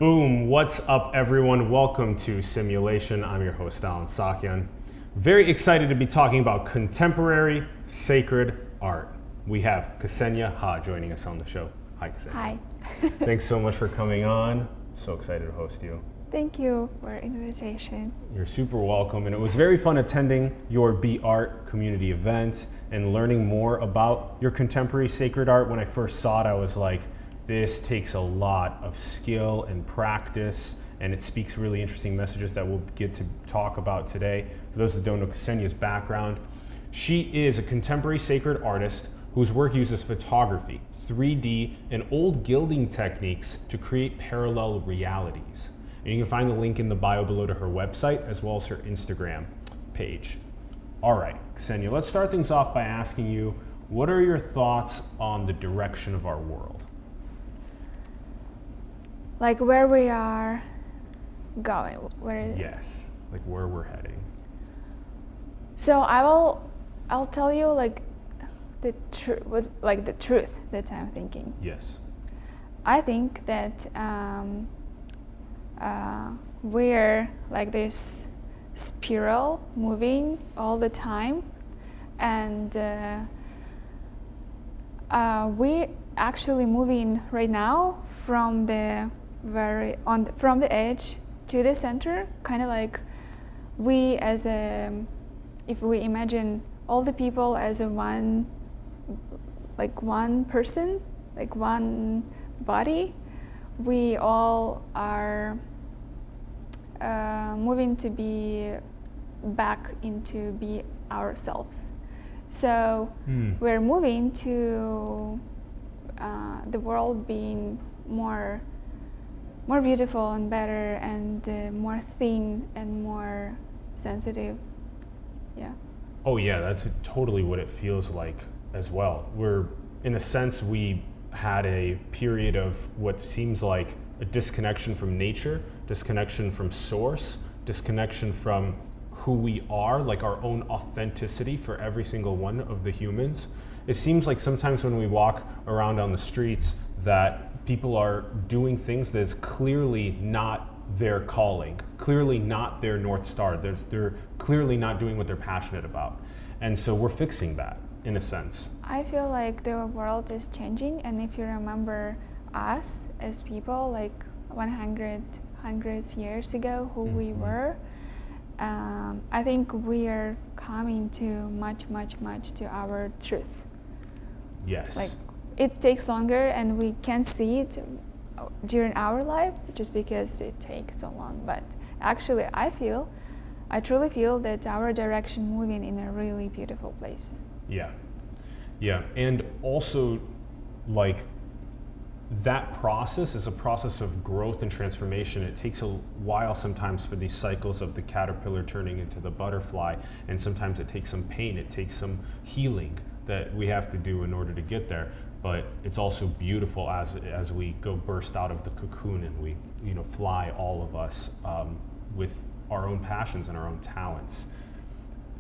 Boom, what's up everyone? Welcome to Simulation. I'm your host, Alan Sakyan. Very excited to be talking about contemporary sacred art. We have Kseniya Ha joining us on the show. Hi, Kseniya. Hi. Thanks so much for coming on. So excited to host you. Thank you for the invitation. You're super welcome, and it was very fun attending your Be Art community event and learning more about your contemporary sacred art. When I first saw it, I was like, this takes a lot of skill and practice, and it speaks really interesting messages that we'll get to talk about today. For those that don't know Kseniya's background, she is a contemporary sacred artist whose work uses photography, 3D, and old gilding techniques to create parallel realities. And you can find the link in the bio below to her website as well as her Instagram page. All right, Kseniya, let's start things off by asking you, what are your thoughts on the direction of our world? Like where we are going, Yes, like where we're heading. So I'll tell you like the truth that I'm thinking. Yes. I think that we're like this spiral moving all the time, and we actually moving right now from the from the edge to the center, kind of like we as if we imagine all the people as one person, like one body, we all are moving to be back into be ourselves. So we're moving to the world being more beautiful and better and more thin and more sensitive. Yeah. Oh yeah, that's totally what it feels like as well. We're, in a sense, we had a period of what seems like a disconnection from nature, disconnection from source, disconnection from who we are, like our own authenticity for every single one of the humans. It seems like sometimes when we walk around on the streets that people are doing things that's clearly not their calling, clearly not their North Star. They're clearly not doing what they're passionate about. And so we're fixing that in a sense. I feel like the world is changing, and if you remember us as people like 100 years ago, who we were, I think we are coming to much to our truth. Yes. Like it takes longer and we can see it during our life just because it takes so long. But actually I truly feel that our direction moving in a really beautiful place. Yeah. And also, like, that process is a process of growth and transformation. It takes a while sometimes for these cycles of the caterpillar turning into the butterfly, and sometimes it takes some pain, it takes some healing that we have to do in order to get there. But it's also beautiful as we go burst out of the cocoon and we, fly, all of us, with our own passions and our own talents.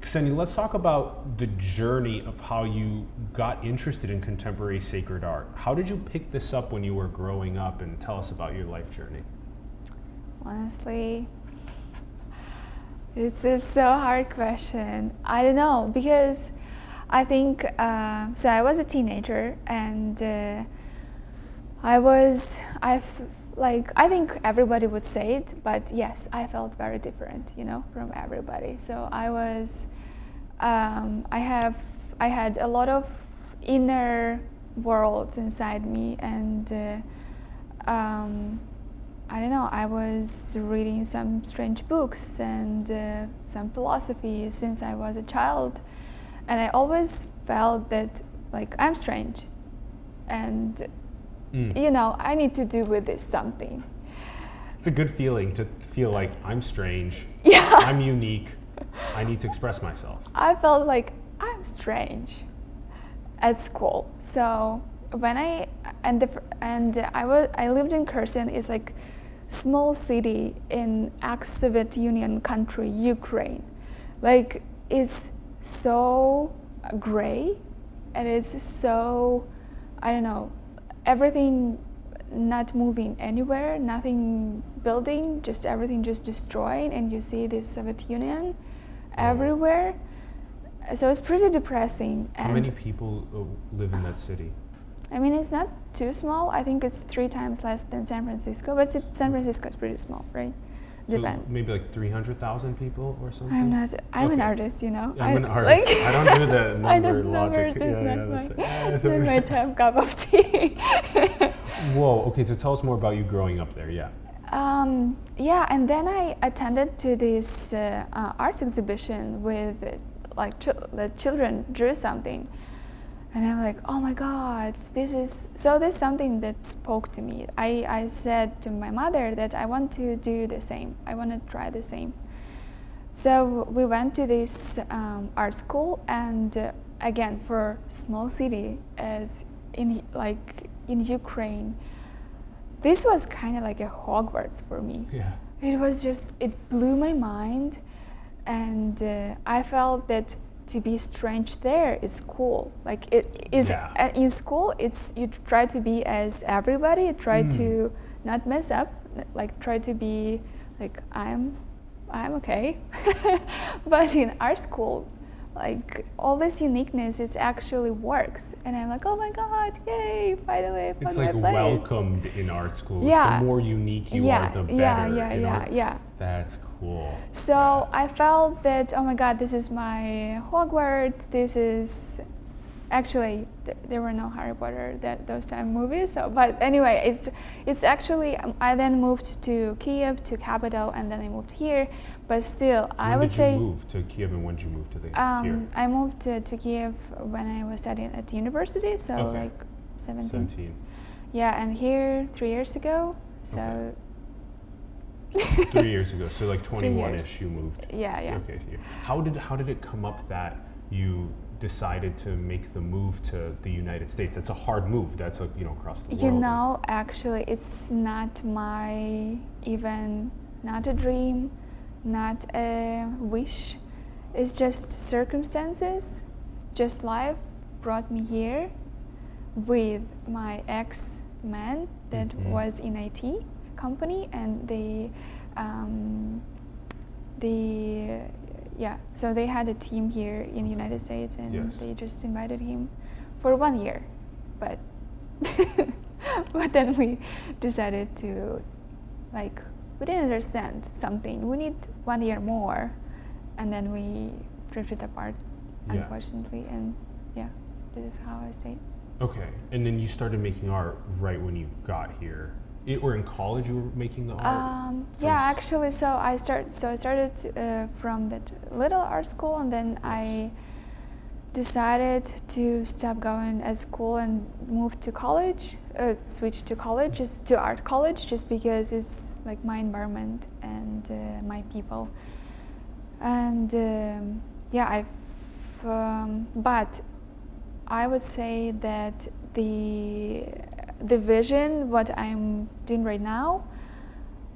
Kseniya, let's talk about the journey of how you got interested in contemporary sacred art. How did you pick this up when you were growing up, and tell us about your life journey? Honestly, it's a so hard question. I don't know, because I think, so I was a teenager, and I think everybody would say it, but yes, I felt very different, from everybody. So I had a lot of inner worlds inside me, and I don't know, I was reading some strange books and some philosophy since I was a child, and I always felt that like I'm strange, and I need to do with this something. It's a good feeling to feel like I'm strange, Yeah. I'm unique, I need to express myself. I felt like I'm strange at school. So when I lived in Kherson. It's like small city in ex-Soviet Union country, Ukraine. Like it's so gray, and it's so, I don't know, everything not moving anywhere, nothing building, just everything just destroying, and you see the Soviet Union everywhere. So it's pretty depressing. How many people live in that city? I mean, it's not too small. I think it's 3 times less than San Francisco, but San Francisco is pretty small, right? So maybe like 300,000 people or something? I'm an artist, you know. I'm an artist. Like, I don't do the number logic. That's not my top cup of tea. Whoa, okay, so tell us more about you growing up there, yeah. Yeah, and then I attended to this art exhibition with the children drew something. And I'm like, oh my God, there's something that spoke to me. I said to my mother that I want to do the same. I want to try the same. So we went to this art school, and again, for small city as in Ukraine, this was kind of like a Hogwarts for me. Yeah. It blew my mind, and I felt that to be strange there is cool. Like it is in school. It's you try to be as everybody. Try to not mess up. Like try to be like I'm okay. But in art school, like all this uniqueness, it actually works. And I'm like, oh my God, yay! Finally, I found it's like my place. welcomed in art school. Yeah. The more unique you are, the better. Yeah. That's cool. So I felt that, oh my God, this is my Hogwarts. This is actually there were no Harry Potter those time movies. So, but anyway, it's actually I then moved to Kiev, to capital, and then I moved here. But still, I would say. When did you move to Kiev, and when did you move to here? I moved to Kiev when I was studying at university, so like 17. Yeah, and here 3 years ago. So. Okay. 3 years ago, so like 21-ish you moved. Yeah. Okay, so how did it come up that you decided to make the move to the United States? That's a hard move. That's across the world. You know, actually, it's not not a dream, not a wish. It's just circumstances, just life brought me here with my ex-man that was in IT company, and so they had a team here in the United States, and they just invited him for 1 year, but but then we decided to, like, we didn't understand something. We need 1 year more, and then we drifted apart, unfortunately, and this is how I stayed. Okay, and then you started making art right when you got here. Or in college you were making the art? Actually, so I started from that little art school, and then I decided to stop going at school and move to college, switch to college, just to art college, just because it's like my environment and my people. And but I would say that the vision, what I'm doing right now,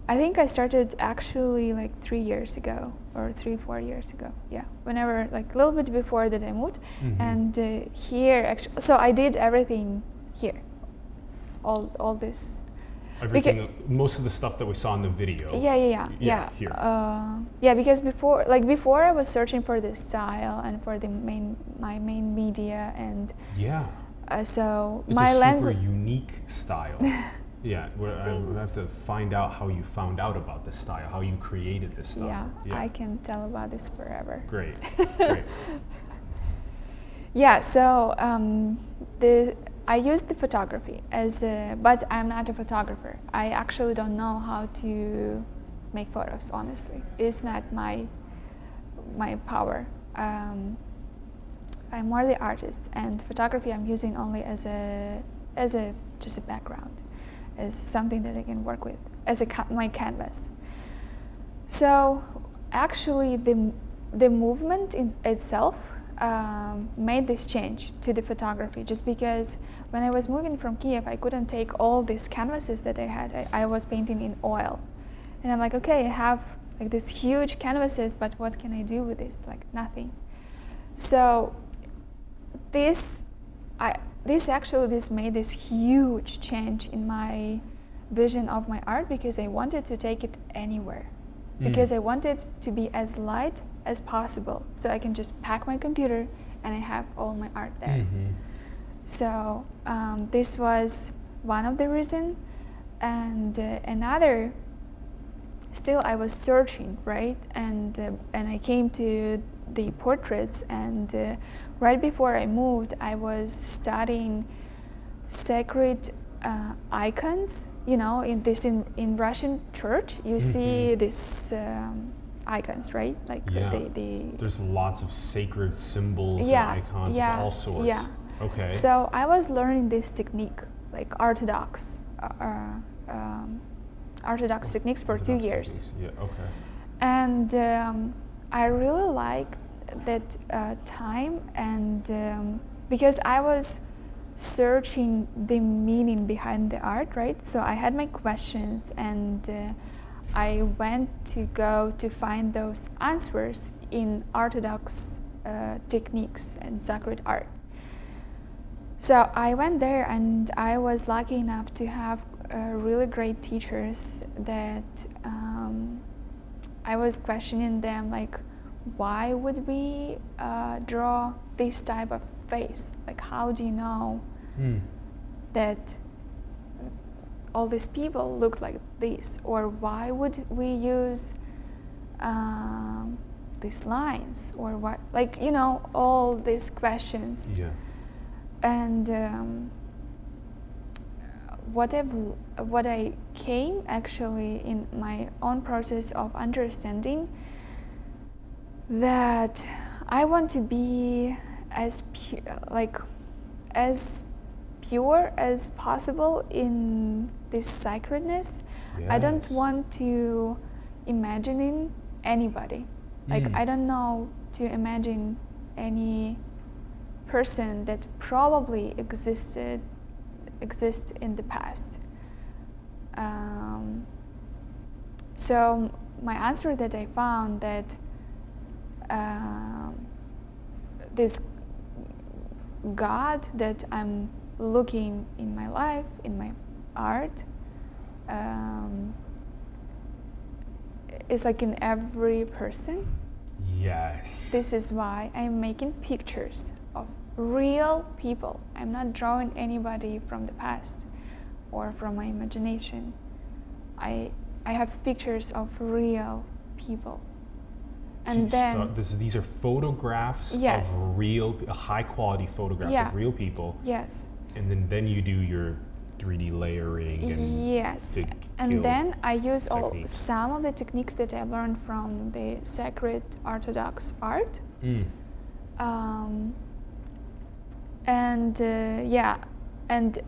I think I started actually like 3 years ago, or 4 years ago. Yeah, whenever, like a little bit before that I moved, and here actually. So I did everything here, all this. Everything, most of the stuff that we saw in the video. Yeah. Here. Because before I was searching for the style and for my main media, and so it's my language. It's a super unique style. Yeah, I have to find out how you found out about this style, how you created this style. Yeah, I can tell about this forever. Great. Yeah, so I use the photography but I'm not a photographer. I actually don't know how to make photos, honestly. It's not my power. I'm more the artist, and photography I'm using only as just a background, as something that I can work with, as my canvas. So actually the movement in itself made this change to the photography, just because when I was moving from Kiev, I couldn't take all these canvases that I had. I was painting in oil, and I'm like, okay, I have like these huge canvases, but what can I do with this? Like nothing. So this made this huge change in my vision of my art, because I wanted to take it anywhere, because I wanted to be as light as possible, so I can just pack my computer and I have all my art there. So this was one of the reasons, and another, still I was searching, right? And I came to the portraits, and right before I moved, I was studying sacred icons. You know, in Russian church, you see these icons, right? Like there's lots of sacred symbols and icons of all sorts. Yeah. Okay. So I was learning this technique, like Orthodox techniques for 2 years. Yeah. Okay. And I really like that time, and because I was searching the meaning behind the art, right? So I had my questions, and I went to go to find those answers in Orthodox techniques and sacred art. So I went there, and I was lucky enough to have really great teachers that I was questioning them, like, why would we draw this type of face? Like, how do you know that all these people look like this? Or why would we use these lines? Or what, like, you know, all these questions. Yeah. And what I came actually in my own process of understanding, that I want to be as pure as possible in this sacredness. Yes. I don't want to imagine anybody. Like, I don't know to imagine any person that probably exists in the past. So my answer that I found, that this God that I'm looking in my life, in my art, is like in every person. Yes. This is why I'm making pictures of real people. I'm not drawing anybody from the past or from my imagination. I have pictures of real people. And then these are photographs yes. of real, high quality photographs of real people. Yes. And then you do your 3D layering and yes. And then I use some of the techniques that I learned from the sacred Orthodox art. And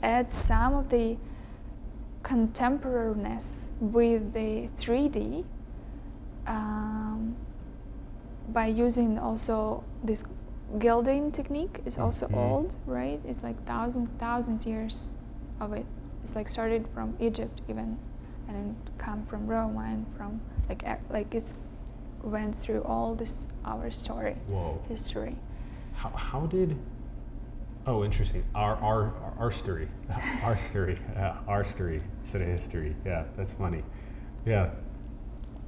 add some of the contemporariness with the 3D by using also this gilding technique. It's also old, right? It's like thousands years of it. It's like started from Egypt even, and then come from Rome, and from like it's went through all this our story. Whoa. History. How did? Oh, interesting. Our story instead of history. Yeah, that's funny. Yeah,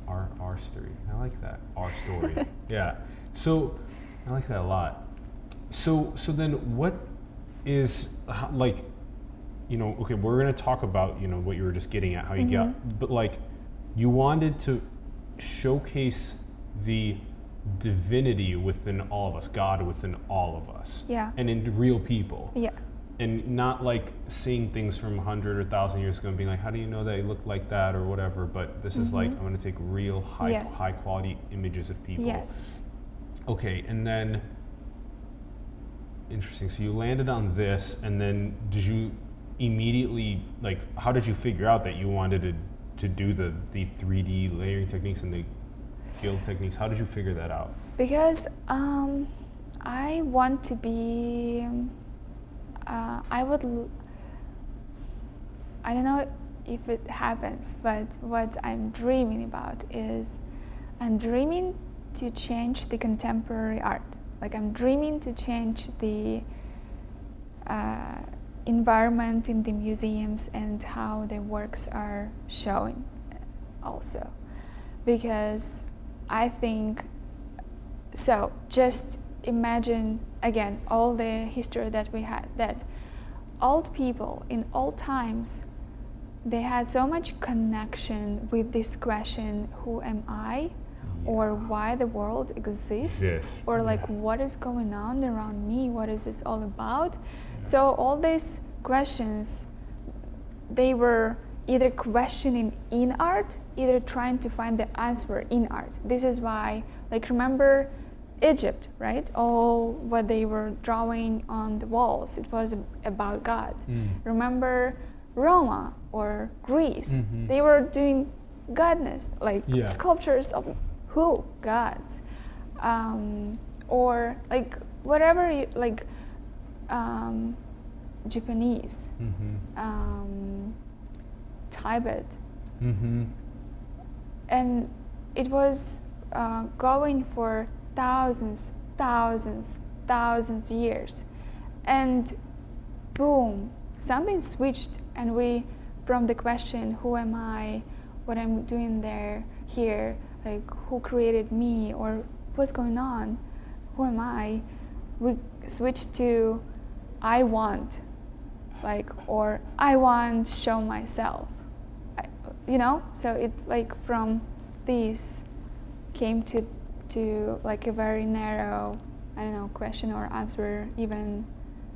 our story. I like that. Our story. Yeah. So I like that a lot. So then what is like, you know? Okay, we're gonna talk about, you know, what you were just getting at, how you got, but like, you wanted to showcase the divinity within all of us, God within all of us, and in real people, and not like seeing things from 100 or 1,000 years ago and being like, how do you know they look like that or whatever? But this is like, I'm going to take real high quality images of people. Yes. Okay, and then interesting. So you landed on this, and then did you immediately, like, how did you figure out that you wanted to do the 3D layering techniques and the guild techniques? How did you figure that out? Because I want to be, I don't know if it happens, but what I'm dreaming about is, I'm dreaming to change the contemporary art. Like, I'm dreaming to change the environment in the museums and how the works are showing also. Because I think, so just imagine again all the history that we had, that old people in all times, they had so much connection with this question, who am I? Or why the world exists, or like what is going on around me, what is this all about? So all these questions, they were either questioning in art, either trying to find the answer in art. This is why, like, remember Egypt, right? All what they were drawing on the walls, it was about God. Remember Roma or Greece, they were doing godness, like sculptures of who? Gods. Or like whatever you, like Japanese, Tibet. And it was going for thousands years. And boom, something switched, and we, from the question, who am I, what I'm doing here, like who created me, or what's going on, who am I, we switched to I want, like, or I want to show myself, so it, like, from this came to like a very narrow, I don't know, question or answer, even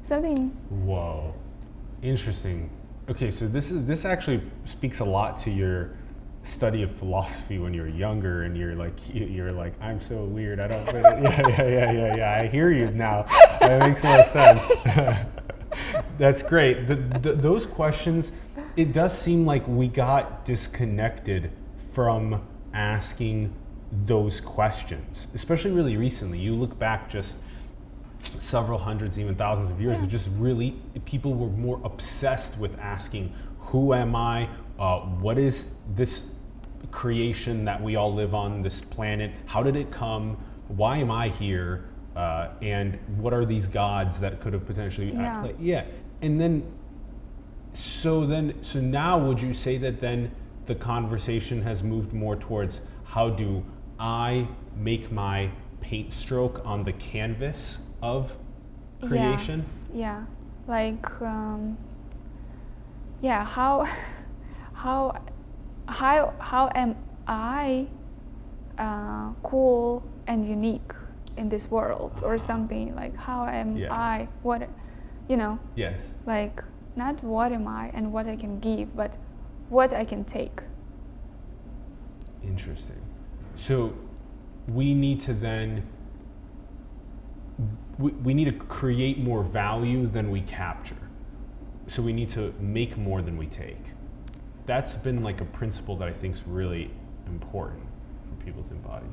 something. Whoa, interesting. Okay, so this actually speaks a lot to your study of philosophy when you're younger, and you're like I'm so weird, I don't really, yeah, I hear you now. That makes more sense. That's great. Those questions, it does seem like we got disconnected from asking those questions, especially really recently. You look back just several hundreds, even thousands of years, it just really, people were more obsessed with asking, who am I? What is this creation that we all live on, this planet? How did it come? Why am I here? And what are these gods that could have potentially at play? And then, so now would you say that then the conversation has moved more towards, how do I make my paint stroke on the canvas of creation? Like how am I cool and unique in this world, or something, like how am I, what, like, not what am I and what I can give, but what I can take. Interesting. So we need to then, we need to create more value than we capture. So we need to make more than we take. That's been like a principle that I think is really important for people to embody.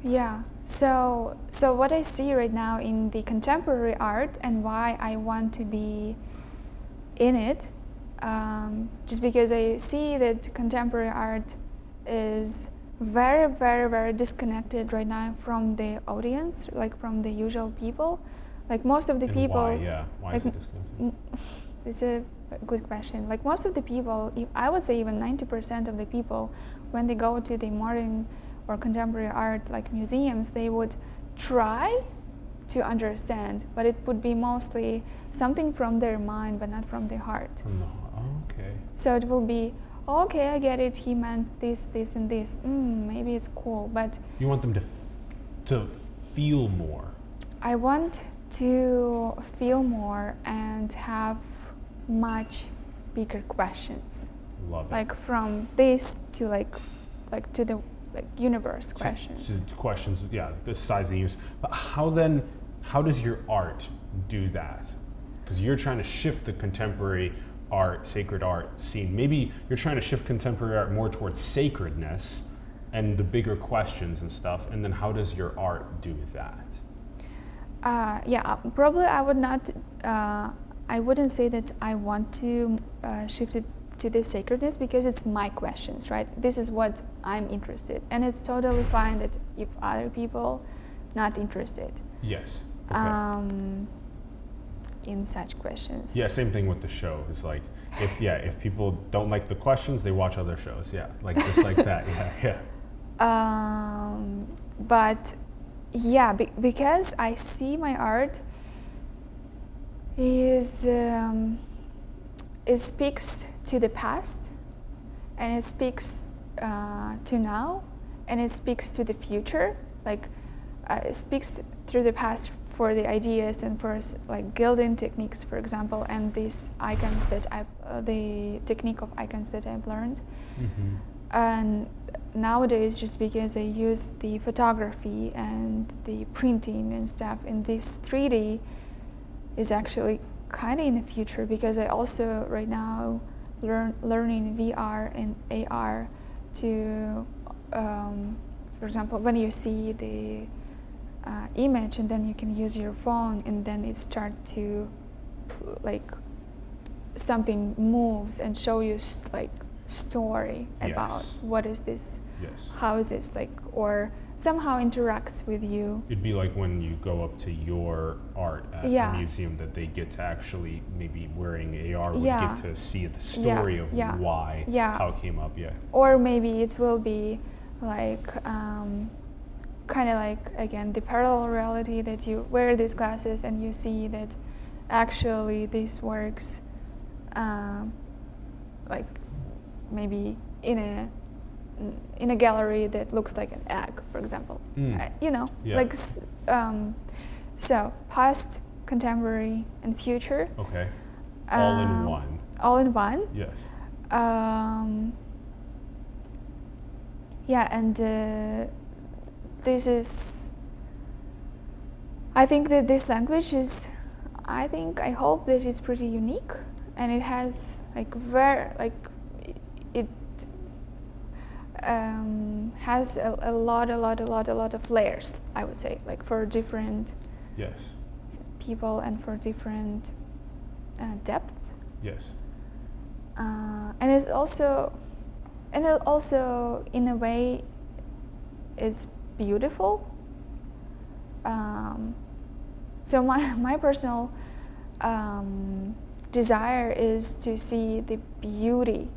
Yeah, so what I see right now in the contemporary art, and why I want to be in it, just because I see that contemporary art is very, very, very disconnected right now from the audience, like from the usual people. Like most of the people. Why is it disconnected? It's a good question. Like most of the people, I would say even 90% of the people, when they go to the modern or contemporary art like museums, they would try to understand, but it would be mostly something from their mind, but not from their heart. Okay. So it will be, okay, I get it, he meant this, this, and this. Maybe it's cool, but... You want them to feel more. I want to feel more and have much bigger questions. Love it. Like from this to like to the universe questions. To questions, the size of the universe. But how does your art do that? Because you're trying to shift the contemporary art, sacred art scene. Maybe you're trying to shift contemporary art more towards sacredness and the bigger questions and stuff. And then how does your art do that? Probably I would not. I wouldn't say that I want to shift it to the sacredness, because it's my questions, right? This is what I'm interested, and it's totally fine that if other people not interested. Yes. Okay. in such questions. Yeah, same thing with the show. It's like if people don't like the questions, they watch other shows. Yeah, like just like that. Yeah. But yeah, because I see my art is it speaks to the past, and it speaks to now, and it speaks to the future. Like it speaks through the past for the ideas and for like gilding techniques, for example, and these icons that the technique of icons that I've learned. Mm-hmm. And nowadays, just because I use the photography and the printing and stuff, and this 3D is actually kind of in the future, because I also right now learning VR and AR to, for example, when you see the image and then you can use your phone and then it start to like something moves and show you like story about what is this, how is this, like, or somehow interacts with you. It'd be like when you go up to your art at a museum, that they get to actually, maybe wearing AR, would get to see the story of why, how it came up. Or maybe it will be like kind of like, again, the parallel reality, that you wear these glasses and you see that actually this works like maybe in a gallery that looks like an egg, for example. Like so past, contemporary, and future. Okay. All in one. All in one. Yes. And this is, I think that this language is, I hope that it's pretty unique, and it has like it has a lot of layers, I would say, like for different people and for different depth. Yes. And it also in a way is beautiful. So my personal desire is to see the beauty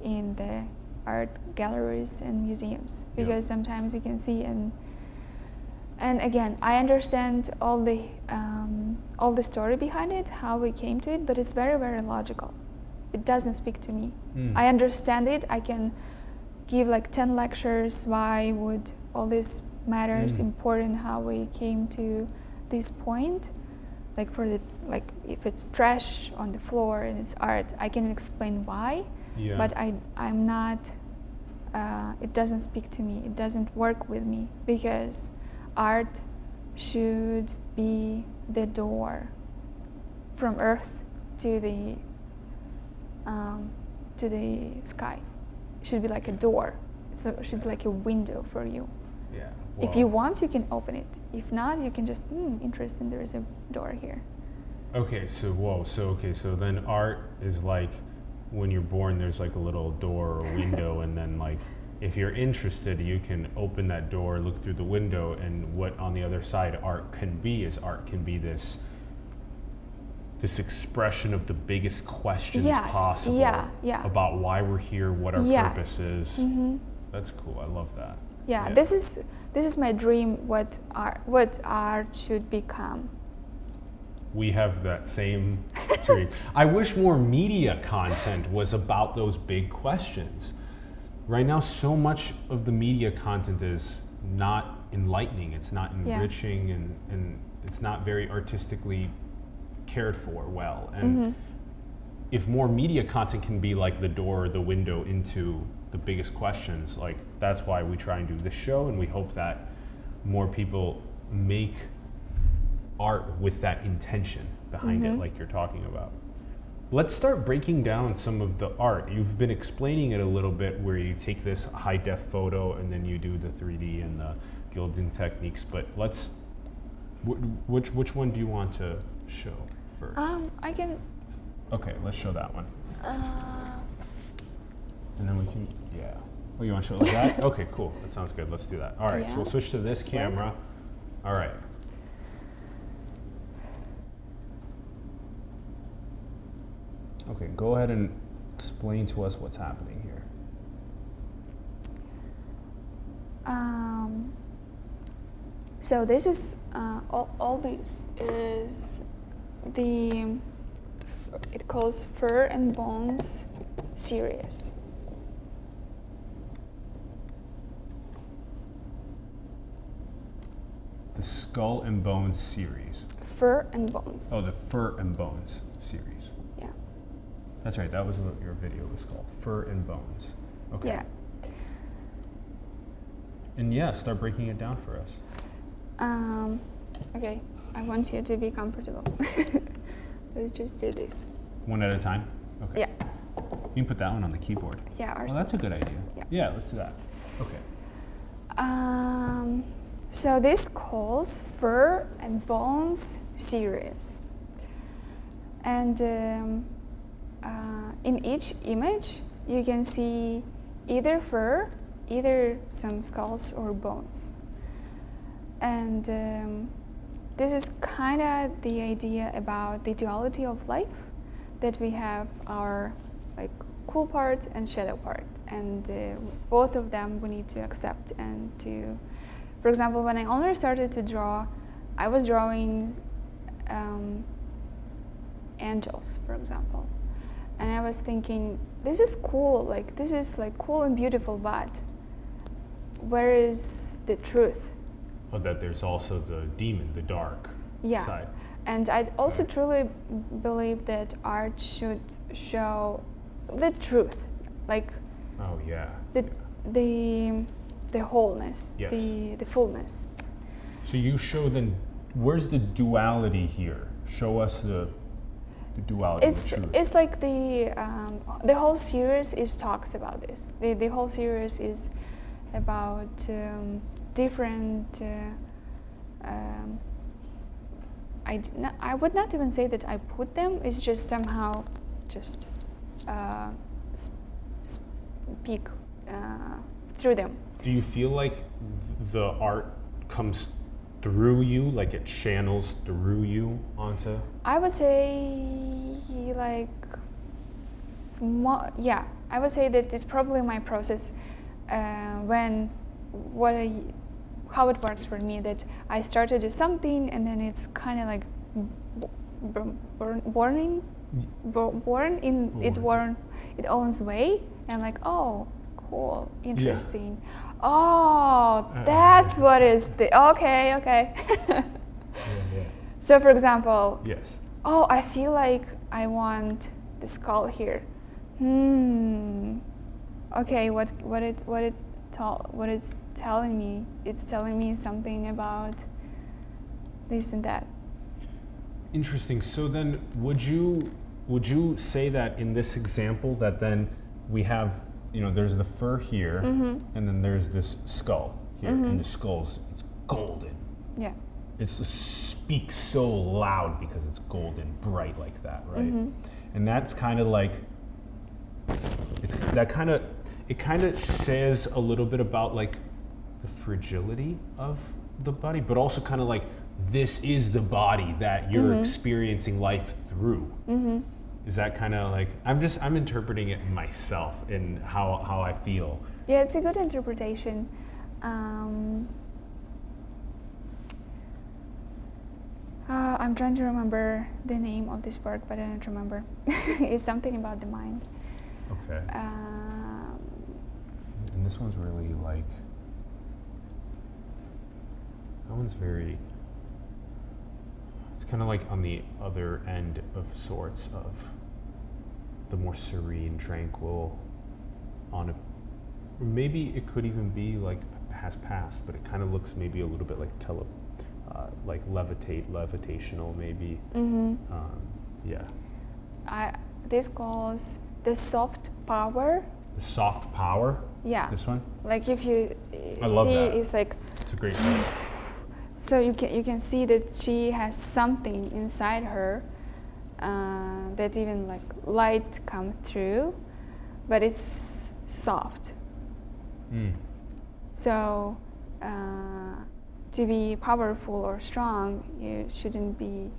in the art galleries and museums, because sometimes you can see, and again, I understand all the story behind it, how we came to it, but it's very, very logical. It doesn't speak to me. I understand it. I can give like 10 lectures why would all this matters, important, how we came to this point. Like if it's trash on the floor and it's art, I can explain why, but I'm not, it doesn't speak to me, it doesn't work with me, because art should be the door from earth to the sky. It should be like a door, so it should be like a window for you. Yeah. Wow. If you want, you can open it. If not, you can just, interesting, there is a door here. Okay, so so then art is like, when you're born, there's like a little door or window, and then like, if you're interested, you can open that door, look through the window, and what on the other side art can be is this expression of the biggest questions possible about why we're here, what our purpose is. That's cool. I love that. Yeah, this is my dream. What art should become. We have that same dream. I wish more media content was about those big questions. Right now, so much of the media content is not enlightening. It's not enriching, and it's not very artistically cared for well. And if more media content can be like the door or the window into the biggest questions, like that's why we try and do this show, and we hope that more people make art with that intention behind it, like you're talking about. Let's start breaking down some of the art. You've been explaining it a little bit, where you take this high def photo and then you do the 3D and the gilding techniques, but let's, which one do you want to show first? I can. Okay, let's show that one. And then we can, Oh, you want to show it like that? Okay, cool. That sounds good. Let's do that. All right, so we'll switch to this camera. All right. Okay, go ahead and explain to us what's happening here. So this is all this is it calls Fur and Bones series. The Skull and Bones series. Fur and Bones. Oh, the Fur and Bones series. Yeah. That's right, that was what your video was called, Fur and Bones. Okay. Yeah. And yeah, start breaking it down for us. Okay, I want you to be comfortable. Let's just do this. One at a time? Okay. Yeah. You can put that one on the keyboard. Yeah. Oh, that's a good idea. Yeah. Let's do that. Okay. So this calls Fur and Bones series. And in each image, you can see either fur, either some skulls or bones. And this is kind of the idea about the duality of life, that we have our like cool part and shadow part, and both of them we need to accept and to. For example, when I only started to draw, I was drawing angels, for example, and I was thinking, this is cool, like this is like cool and beautiful, but where is the truth? Oh, that there's also the demon, the dark side. And I also truly believe that art should show the truth, like Oh yeah. the wholeness, Yes. the fullness. So you show then, where's the duality here? Show us the duality. The truth. It's like the whole series is talks about this. The whole series is about different. I would not even say that I put them. It's just somehow just speak through them. Do you feel like the art comes through you, like it channels through you onto? I would say like, yeah, I would say that it's probably my process how it works for me, that I start to do something and then it's kind of like born in its own way, and I'm like, oh, cool, interesting. Yeah. Oh, that's what is the okay. Yeah. So for example, yes. Oh, I feel like I want the skull here. Okay, what it's telling me? It's telling me something about this and that. Interesting. So then, would you say that in this example that then we have, there's the fur here, and then there's this skull here, and the skull's it's golden. Yeah. It speaks so loud because it's golden, bright like that, right? And that's kind of like, it kind of says a little bit about like the fragility of the body, but also kind of like, this is the body that you're experiencing life through. Is that kind of like, I'm interpreting it myself in how I feel. Yeah, it's a good interpretation. I'm trying to remember the name of this work, but I don't remember. It's something about the mind. Okay. And this one's really like, that one's very, it's kind of like on the other end of sorts of the more serene, tranquil, maybe it could even be like has passed, but it kind of looks maybe a little bit like levitational maybe. Yeah. This calls the soft power. The soft power? Yeah. This one? Like if you I love see, that. it's like. It's a great. So you can see that she has something inside her that even like light come through, but it's soft. So to be powerful or strong, you shouldn't be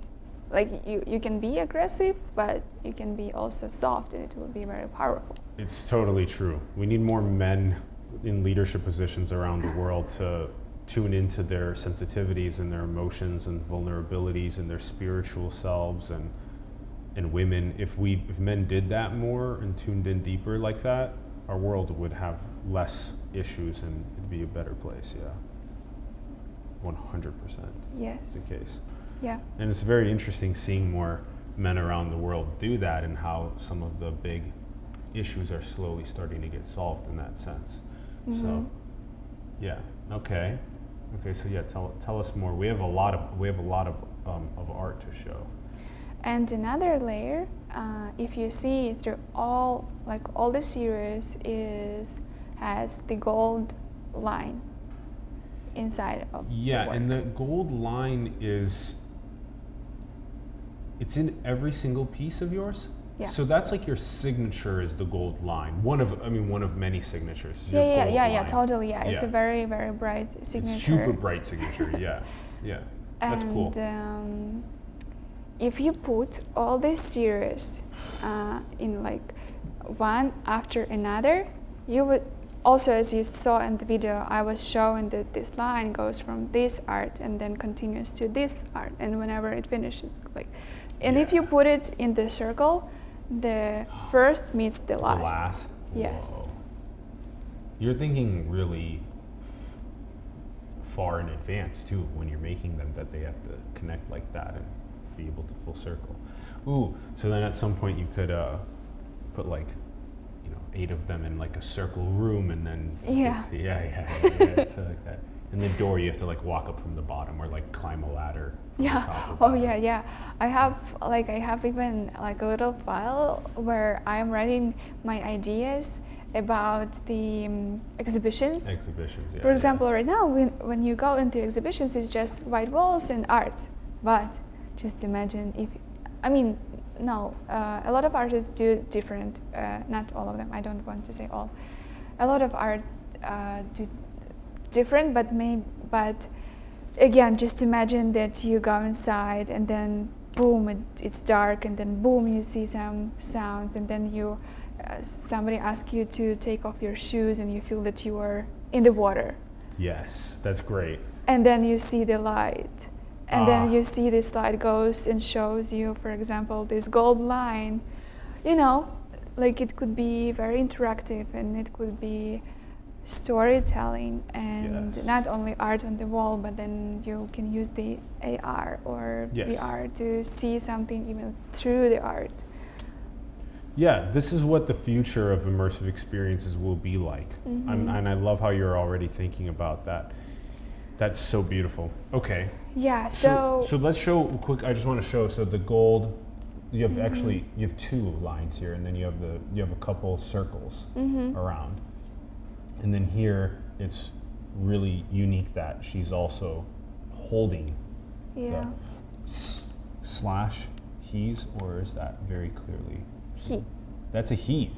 like you can be aggressive, but you can be also soft, and it will be very powerful. It's totally true. We need more men in leadership positions around the world to tune into their sensitivities and their emotions and vulnerabilities and their spiritual selves, and women. If men did that more and tuned in deeper like that, our world would have less issues and it'd be a better place. Yeah, 100%. Yes. The case. Yeah. And it's very interesting seeing more men around the world do that, and how some of the big issues are slowly starting to get solved in that sense. So, yeah. Okay. So yeah, tell us more. We have a lot of art to show. And another layer, if you see through all the series, has the gold line inside of the work. And the gold line it's in every single piece of yours. Yeah. So that's like your signature is the gold line. One of many signatures. Yeah, totally. Yeah, it's Yeah. a very, very bright signature. It's super bright signature. Yeah. That's cool. And if you put all these series in like one after another, you would also, as you saw in the video, I was showing that this line goes from this art and then continues to this art, and whenever it finishes, if you put it in the circle, the first meets the last. Yes. Whoa. You're thinking really far in advance too when you're making them, that they have to connect like that and be able to full circle. Ooh, so then at some point you could put 8 of them in like a circle room, and then Yeah. So like that. And the door you have to walk up from the bottom, or climb a ladder. Yeah. Yeah. I have even a little file where I'm writing my ideas about the exhibitions. Yeah. For example, right now, when you go into exhibitions, it's just white walls and art. But just imagine a lot of artists do different. Not all of them. I don't want to say all. A lot of artists do different, but again, just imagine that you go inside and then boom, it's dark, and then boom, you see some sounds, and then somebody asks you to take off your shoes, and you feel that you are in the water. Yes, that's great. And then you see the light, and then you see this light goes and shows you, for example, this gold line. It could be very interactive, and it could be storytelling, and Yes. not only art on the wall, but then you can use the AR or Yes. VR to see something even through the art. Yeah, this is what the future of immersive experiences will be like. And I love how you're already thinking about that. That's so beautiful. Okay. Yeah, So let's show quick. I just want to show. So the gold, you have you have 2 lines here, and then you have a couple circles around. And then here, it's really unique that she's also holding the slash he's, or is that very clearly? He. That's a he.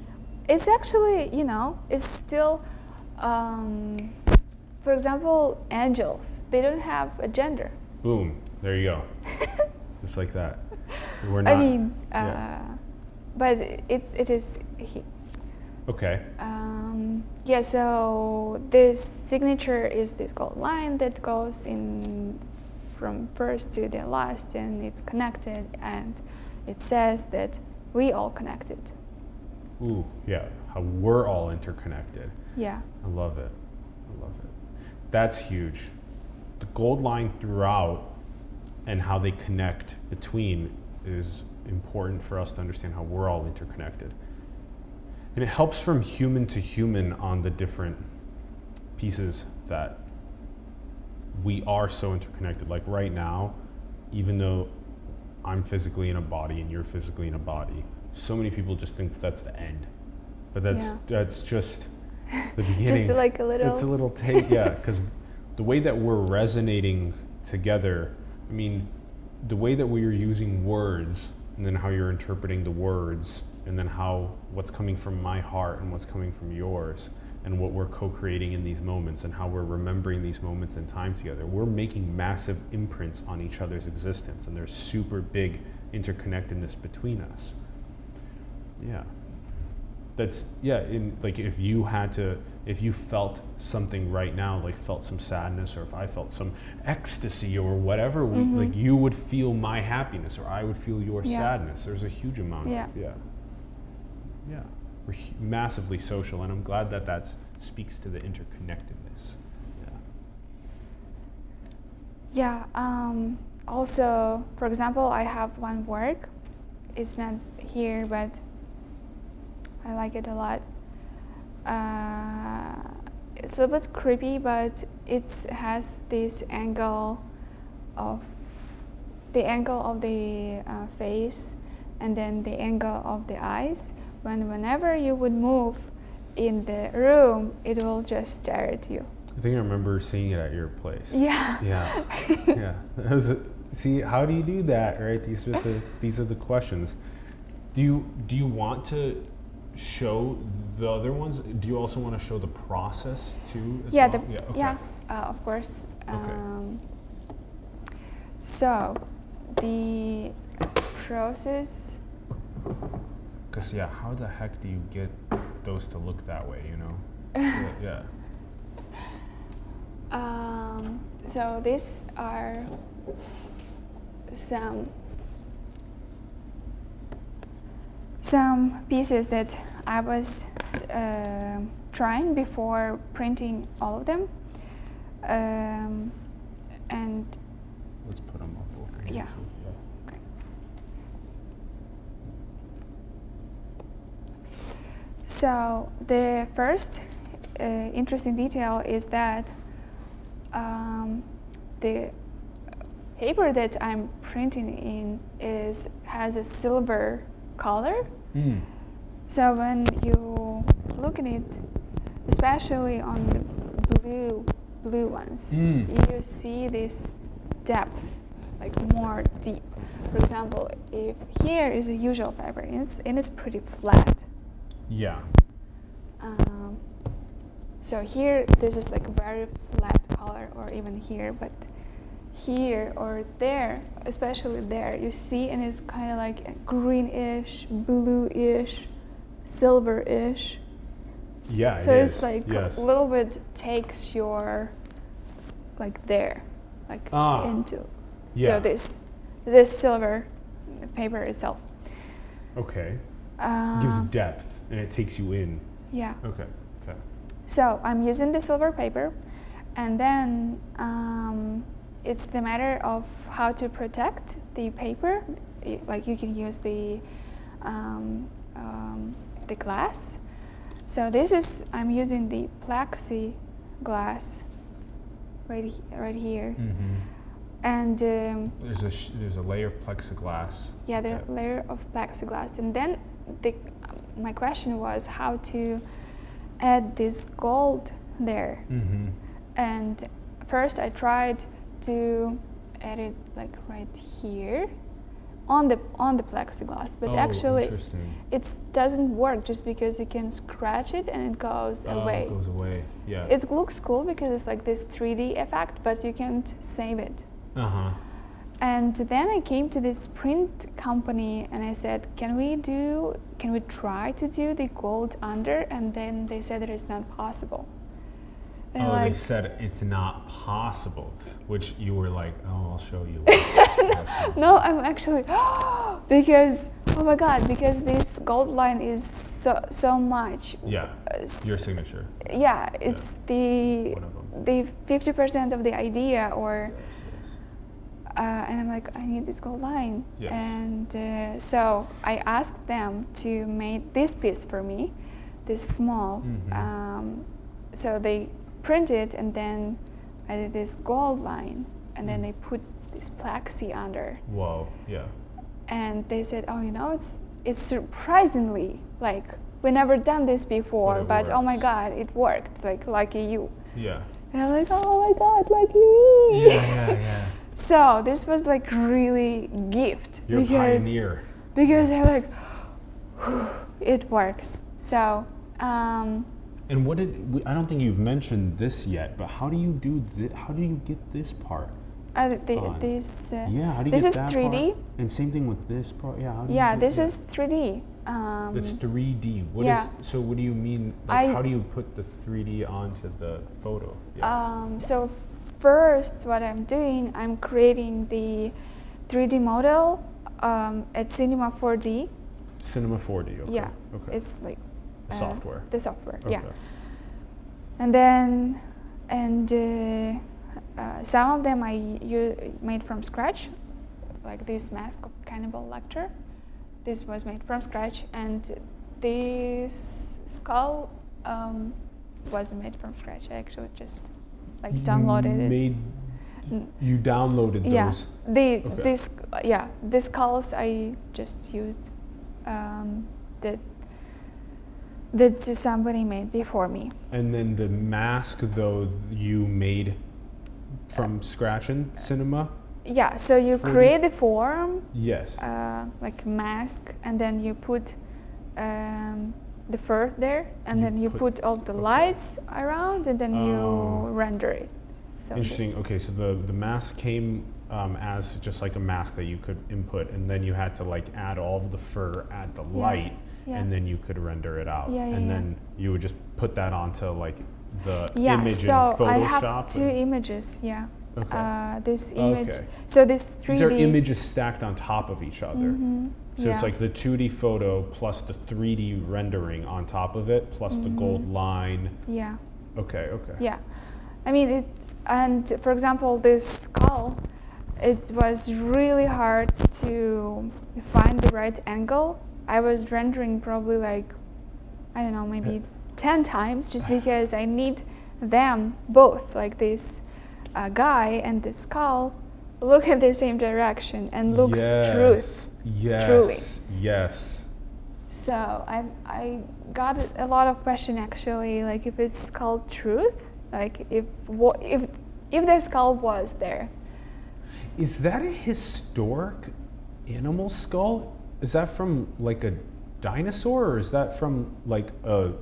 It's actually, it's still, for example, angels. They don't have a gender. Boom. There you go. Just like that. We're not. But it is he. Okay. So this signature is this gold line that goes in from first to the last, and it's connected, and it says that we all connected. Ooh, yeah. How we're all interconnected. Yeah. I love it. That's huge. The gold line throughout and how they connect between is important for us to understand how we're all interconnected. And it helps from human to human on the different pieces that we are so interconnected. Like right now, even though I'm physically in a body and you're physically in a body, so many people just think that that's the end. But that's just the beginning. Just like a little. It's a little tape, yeah, because the way that we're resonating together, the way that we are using words, and then how you're interpreting the words, and then what's coming from my heart and what's coming from yours, and what we're co-creating in these moments and how we're remembering these moments in time together. We're making massive imprints on each other's existence, and there's super big interconnectedness between us. Yeah. That's, yeah, like if you felt something right now, like felt some sadness, or if I felt some ecstasy or whatever, like you would feel my happiness or I would feel your sadness. There's a huge amount of, we're massively social, and I'm glad that speaks to the interconnectedness. Also, for example, I have one work. It's not here, but I like it a lot. It's a little bit creepy, but it has this angle of the face, and then the angle of the eyes. Whenever you would move in the room, it will just stare at you. I think I remember seeing it at your place. Yeah. Yeah. See, how do you do that, right? These are the questions. Do you want to show the other ones? Do you also want to show the process too? Of course. Okay. So the process. Because how the heck do you get those to look that way? Yeah. So these are some pieces that I was trying before printing all of them, and let's put them up over here. Yeah. Okay. So the first interesting detail is that the paper that I'm printing in has a silver color. So when you look at it, especially on the blue ones, you see this depth, like more deep. For example, if here is a usual paper, and it's pretty flat. Yeah. So here, this is like very flat color, or even here, but here or there, especially there, you see, and it's kind of like greenish, bluish, silverish. Yeah. So it's like a little bit takes your like there, like into. Yeah. So this silver paper itself. Okay. Gives depth, and it takes you in. Yeah. Okay. So I'm using the silver paper, and then it's the matter of how to protect the paper. Like you can use the glass. So I'm using the plexiglass right here, and there's a layer of plexiglass. Yeah, there's a layer of plexiglass, and then my question was how to add this gold there. And first I tried to add it like right here on the plexiglass, but actually it doesn't work just because you can scratch it and it goes away. It goes away. Yeah. It looks cool because it's like this 3D effect, but you can't save it. And then I came to this print company and I said, can we try to do the gold under? And then they said that it's not possible. And they said it's not possible, which you were like, I'll show you. No, I'm actually, because this gold line is so much. Yeah, your signature. Yeah, it's the 50% of the idea, or. And I'm like, I need this gold line. Yes. And so I asked them to make this piece for me, this small. So they printed, and then I did this gold line, and then they put this plexi under. Whoa, yeah. And they said, it's surprisingly, like, we never done this before, but oh my God, it worked, like, lucky you. Yeah. And I'm like, oh my God, lucky me. Yeah. So this was like really gift. You're a pioneer. Because I'm like, it works. So And what I don't think you've mentioned this yet, but how do you do how do you get this part? This Yeah, how do you this get is that 3D. part? And same thing with this part. Yeah, how do Yeah, you this is 3D. It's 3D. So what do you mean? Like, how do you put the 3D onto the photo? Yeah. So first, what I'm doing, I'm creating the 3D model at Cinema 4D. Cinema 4D. Okay. Yeah. Okay. It's like software. The software. Okay. Yeah. And then some of them I made from scratch, like this mask of Cannibal Lecter. This was made from scratch, and this skull was made from scratch. I actually just like downloaded it. You downloaded those? Yeah. The skulls I just used that somebody made before me. And then the mask, though, you made from scratch in Cinema? Yeah, so you 4D? create the form, Yes. like mask, and then you put the fur there, and then you put all the lights around, and then you render it. So interesting. Okay, so the mask came as just like a mask that you could input, and then you had to like add all of the fur, add the light, and then you could render it out. And then you would just put that onto like the image in Photoshop. I have two images. Yeah. Okay. This image. Okay. So this 3D. These are images stacked on top of each other. Mm-hmm. So it's like the 2D photo plus the 3D rendering on top of it, plus the gold line. Yeah. Okay. Okay. Yeah. I mean, and for example, this skull, it was really hard to find the right angle. I was rendering probably like, I don't know, maybe 10 times just because I need them both, like this guy and the skull, look in the same direction and looks truly. Yes. So I got a lot of question actually, like if it's called truth, like if their skull was there. Is that a historic animal skull? Is that from like a dinosaur, or is that from like a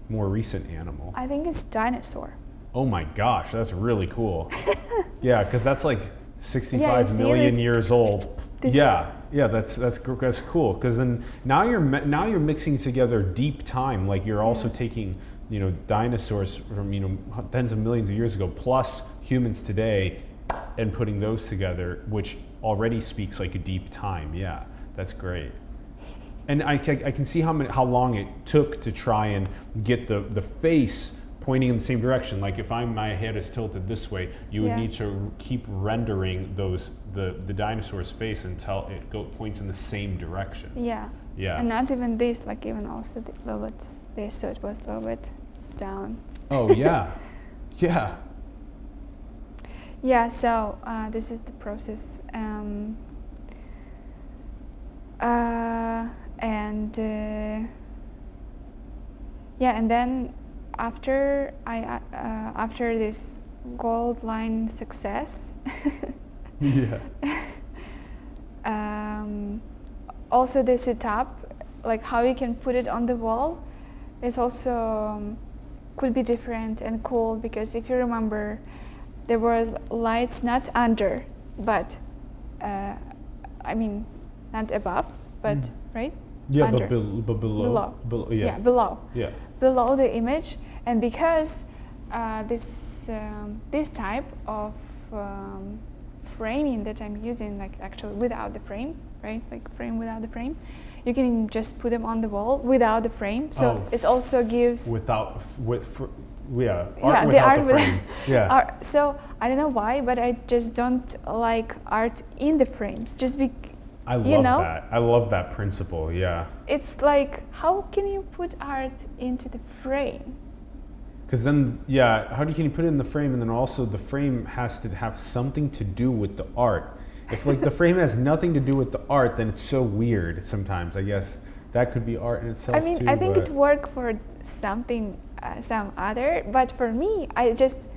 more recent animal? I think it's dinosaur. Oh my gosh, that's really cool. Yeah, because that's like 65 million years old. Yeah, that's cool. Because then now you're mixing together deep time. Like you're also taking dinosaurs from tens of millions of years ago plus humans today, and putting those together, which already speaks like a deep time. Yeah, that's great. And I can see how long it took to try and get the face pointing in the same direction. Like if my head is tilted this way, you would need to keep rendering the dinosaur's face until it points in the same direction. Yeah. Yeah. And not even this, like even also a little bit this, so it was a little bit down. Oh yeah. Yeah. Yeah, so this is the process. And then after this gold line success, also the setup, like how you can put it on the wall, is also could be different and cool, because if you remember, there was lights not under, but I mean not above, but right? Yeah, under. but below. Below. Yeah. Below the image, and because this type of framing that I'm using, like actually without the frame, right? Like frame without the frame, you can just put them on the wall without the frame. So it also gives without the frame. So I don't know why, but I just don't like art in the frames. I love that principle. Yeah. It's like, how can you put art into the frame? Because then, can you put it in the frame, and then also the frame has to have something to do with the art. If like the frame has nothing to do with the art, then it's so weird sometimes. I guess that could be art in itself. I mean, too, I think it worked for something, some other, but for me, I just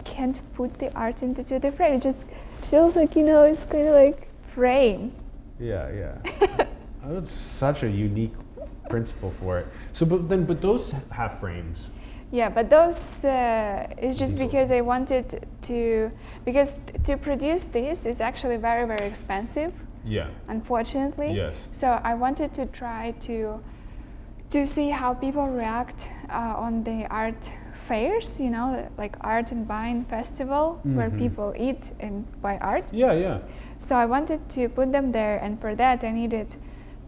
can't put the art into the frame. It just feels like, it's kind of like frame. Yeah. That's such a unique principle for it. So, but those have frames. Yeah, but those is just Diesel. because I wanted to, because to produce this is actually very, very expensive, Yeah. unfortunately. Yes. So I wanted to try to see how people react on the art fairs, you know, like Art and Wine Festival, where people eat and buy art. Yeah, yeah. So I wanted to put them there, and for that I needed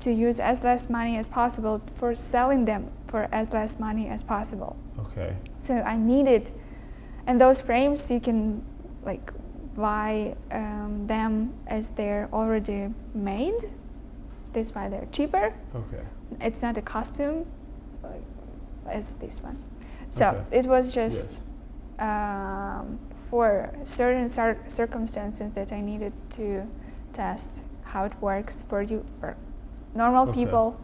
to use as less money as possible for selling them for as less money as possible. Okay. So I needed, and those frames you can like buy them as they're already made. This why they're cheaper. Okay. It's not a costume like, as this one. So Okay. it was just for certain circumstances that I needed to test how it works for you, for normal Okay. people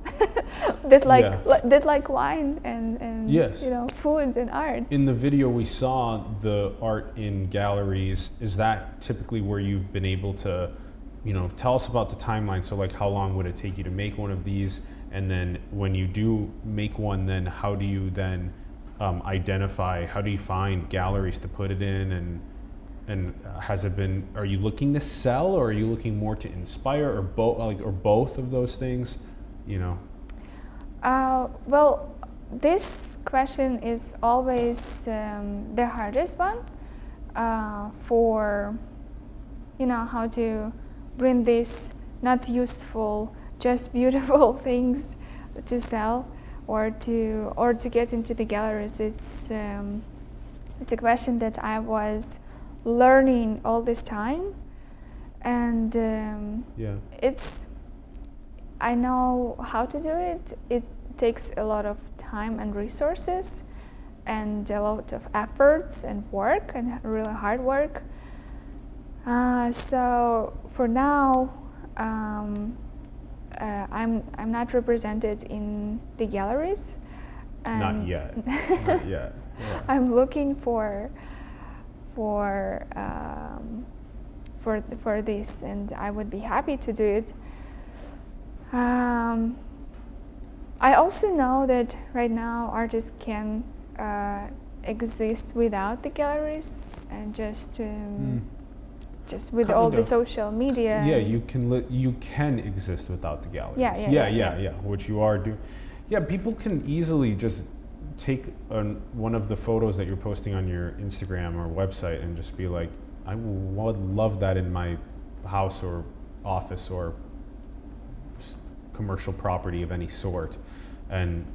that like Yeah. that like wine and Yes. you know, food and art. In the video we saw the art in galleries. Is that typically where you've been able to, you know, tell us about the timeline? So like how long would it take you to make one of these? And then when you do make one, then how do you then identify, how do you find galleries to put it in? And has it been, are you looking to sell, or are you looking more to inspire, or both, like, or both of those things, you know? Well, this question is always the hardest one for, you know, how to bring these not useful, just beautiful things to sell or to get into the galleries. It's a question that I was learning all this time, and Yeah. I know how to do it. It takes a lot of time and resources and a lot of efforts and work, and really hard work. So for now, I'm not represented in the galleries. Not yet. Not yet. Yeah. I'm looking for this, and I would be happy to do it. I also know that right now artists can exist without the galleries, and just with all Kind the of. social media. Yeah, you can exist without the galleries. Yeah. Which you are doing. Yeah, people can easily just take one of the photos that you're posting on your Instagram or website and just be like, I would love that in my house or office or commercial property of any sort, and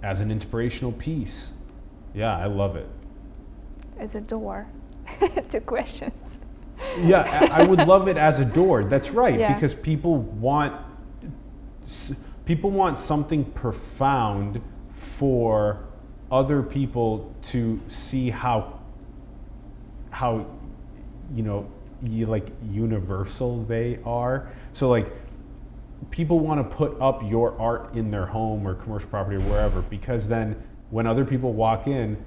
as an inspirational piece. Yeah, I love it. As a door to questions. Yeah, I would love it as a door. That's right, Yeah. because people want something profound for other people to see how you know, like universal they are. So like people want to put up your art in their home or commercial property or wherever, because then when other people walk in,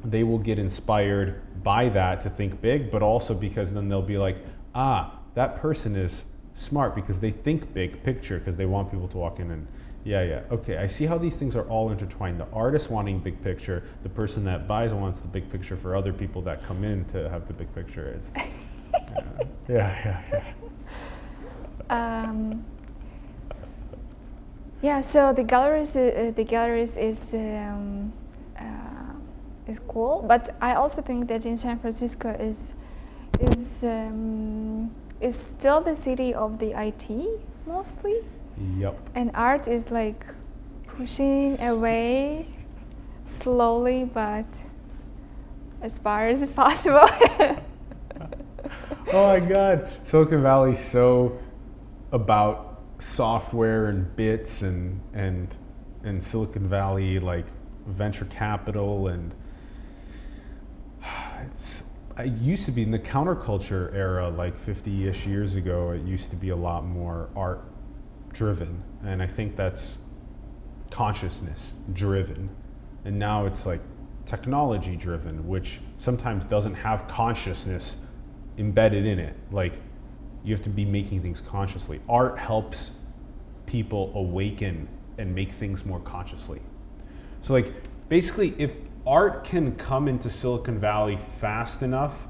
they will get inspired by that to think big, but also because then they'll be like, that person is smart because they think big picture, because they want people to walk in and okay, I see how these things are all intertwined. The artist wanting big picture, the person that buys wants the big picture for other people that come in to have the big picture. It's So the galleries is cool, but I also think that in San Francisco is still the city of the IT mostly. Yep. And art is like pushing away slowly, but as far as it's possible. Oh my God, Silicon Valley's so about software and bits and Silicon Valley, like venture capital, and it used to be in the counterculture era, like 50-ish years ago, it used to be a lot more art driven, and I think that's consciousness driven, and now it's like technology driven, which sometimes doesn't have consciousness embedded in it. Like, you have to be making things consciously. Art helps people awaken and make things more consciously. So like basically if art can come into Silicon Valley fast enough,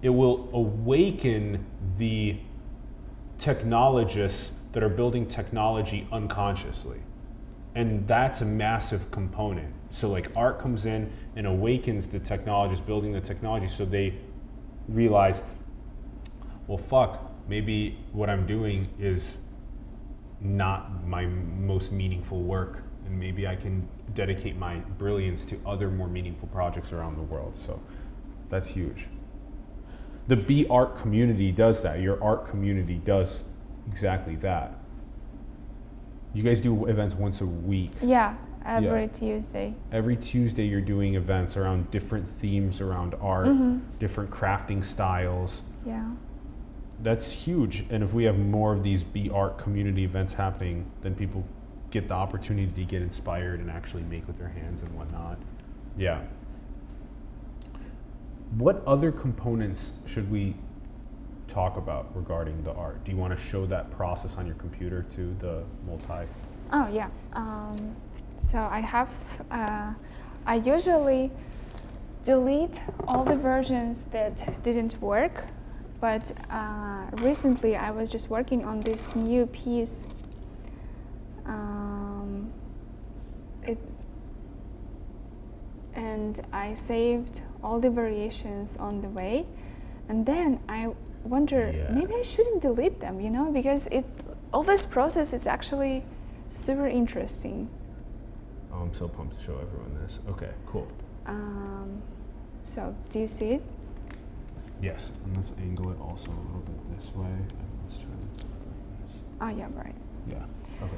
it will awaken the technologists that are building technology unconsciously. And that's a massive component. So like art comes in and awakens the technologists building the technology, so they realize, well, fuck, maybe what I'm doing is not my most meaningful work, and maybe I can dedicate my brilliance to other more meaningful projects around the world. So that's huge. The Be Art community does that. Your art community does exactly that. You guys do events once a week. Yeah, every Tuesday. Every Tuesday you're doing events around different themes around art, different crafting styles. Yeah. That's huge. And if we have more of these Be Art community events happening, then people get the opportunity to get inspired and actually make with their hands and whatnot. Yeah. What other components should we talk about regarding the art? Do you want to show that process on your computer to the multi? Oh yeah. So I have, I usually delete all the versions that didn't work, but recently I was just working on this new piece. And I saved all the variations on the way, and then I wonder, maybe I shouldn't delete them, because all this process is actually super interesting. Oh, I'm so pumped to show everyone this. Okay, cool. So, do you see it? Yes, and let's angle it also a little bit this way, and let's turn it like this. Oh yeah, right. Yeah, okay.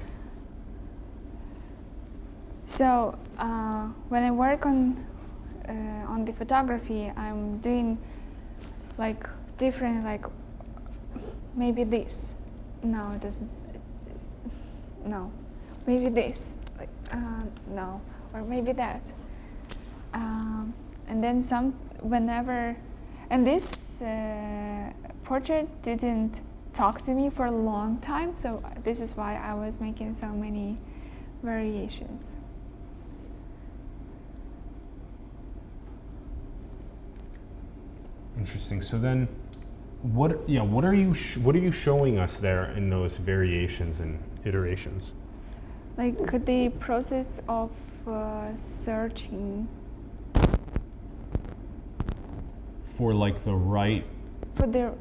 So, when I work on the photography, I'm doing like different, like maybe this. No, this is no. Maybe this, like no, or maybe that. And then whenever, and this portrait didn't talk to me for a long time, so this is why I was making so many variations. Interesting. So then, what are you showing us there in those variations and iterations? Like the process of searching for like the right. For the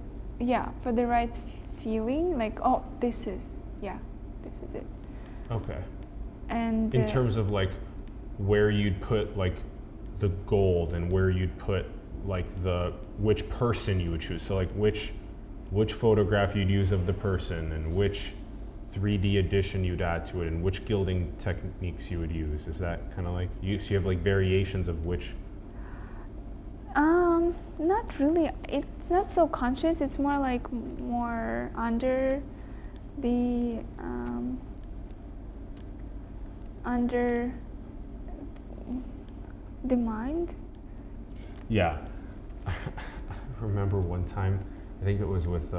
right feeling. Like, oh, this is it. Okay. And in terms of like where you'd put like the gold and where you'd put like which person you would choose. So like which photograph you'd use of the person and which 3D addition you'd add to it and which gilding techniques you would use. Is that kind of like so you have like variations of which? Not really. It's not so conscious. It's more like more under the mind. Yeah. I remember one time, I think it was with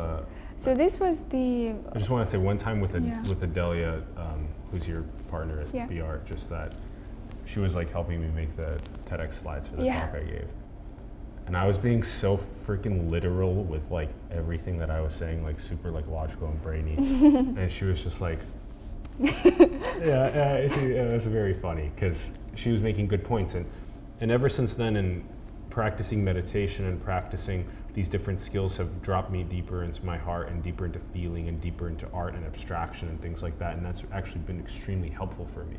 so this was the. I just want to say one time with Adelia, who's your partner at Be Art, just that she was like helping me make the TEDx slides for the talk I gave. And I was being so freaking literal with like everything that I was saying, like super like logical and brainy. And she was just like, it was very funny because she was making good points. And ever since then, in practicing meditation and practicing these different skills have dropped me deeper into my heart and deeper into feeling and deeper into art and abstraction and things like that. And that's actually been extremely helpful for me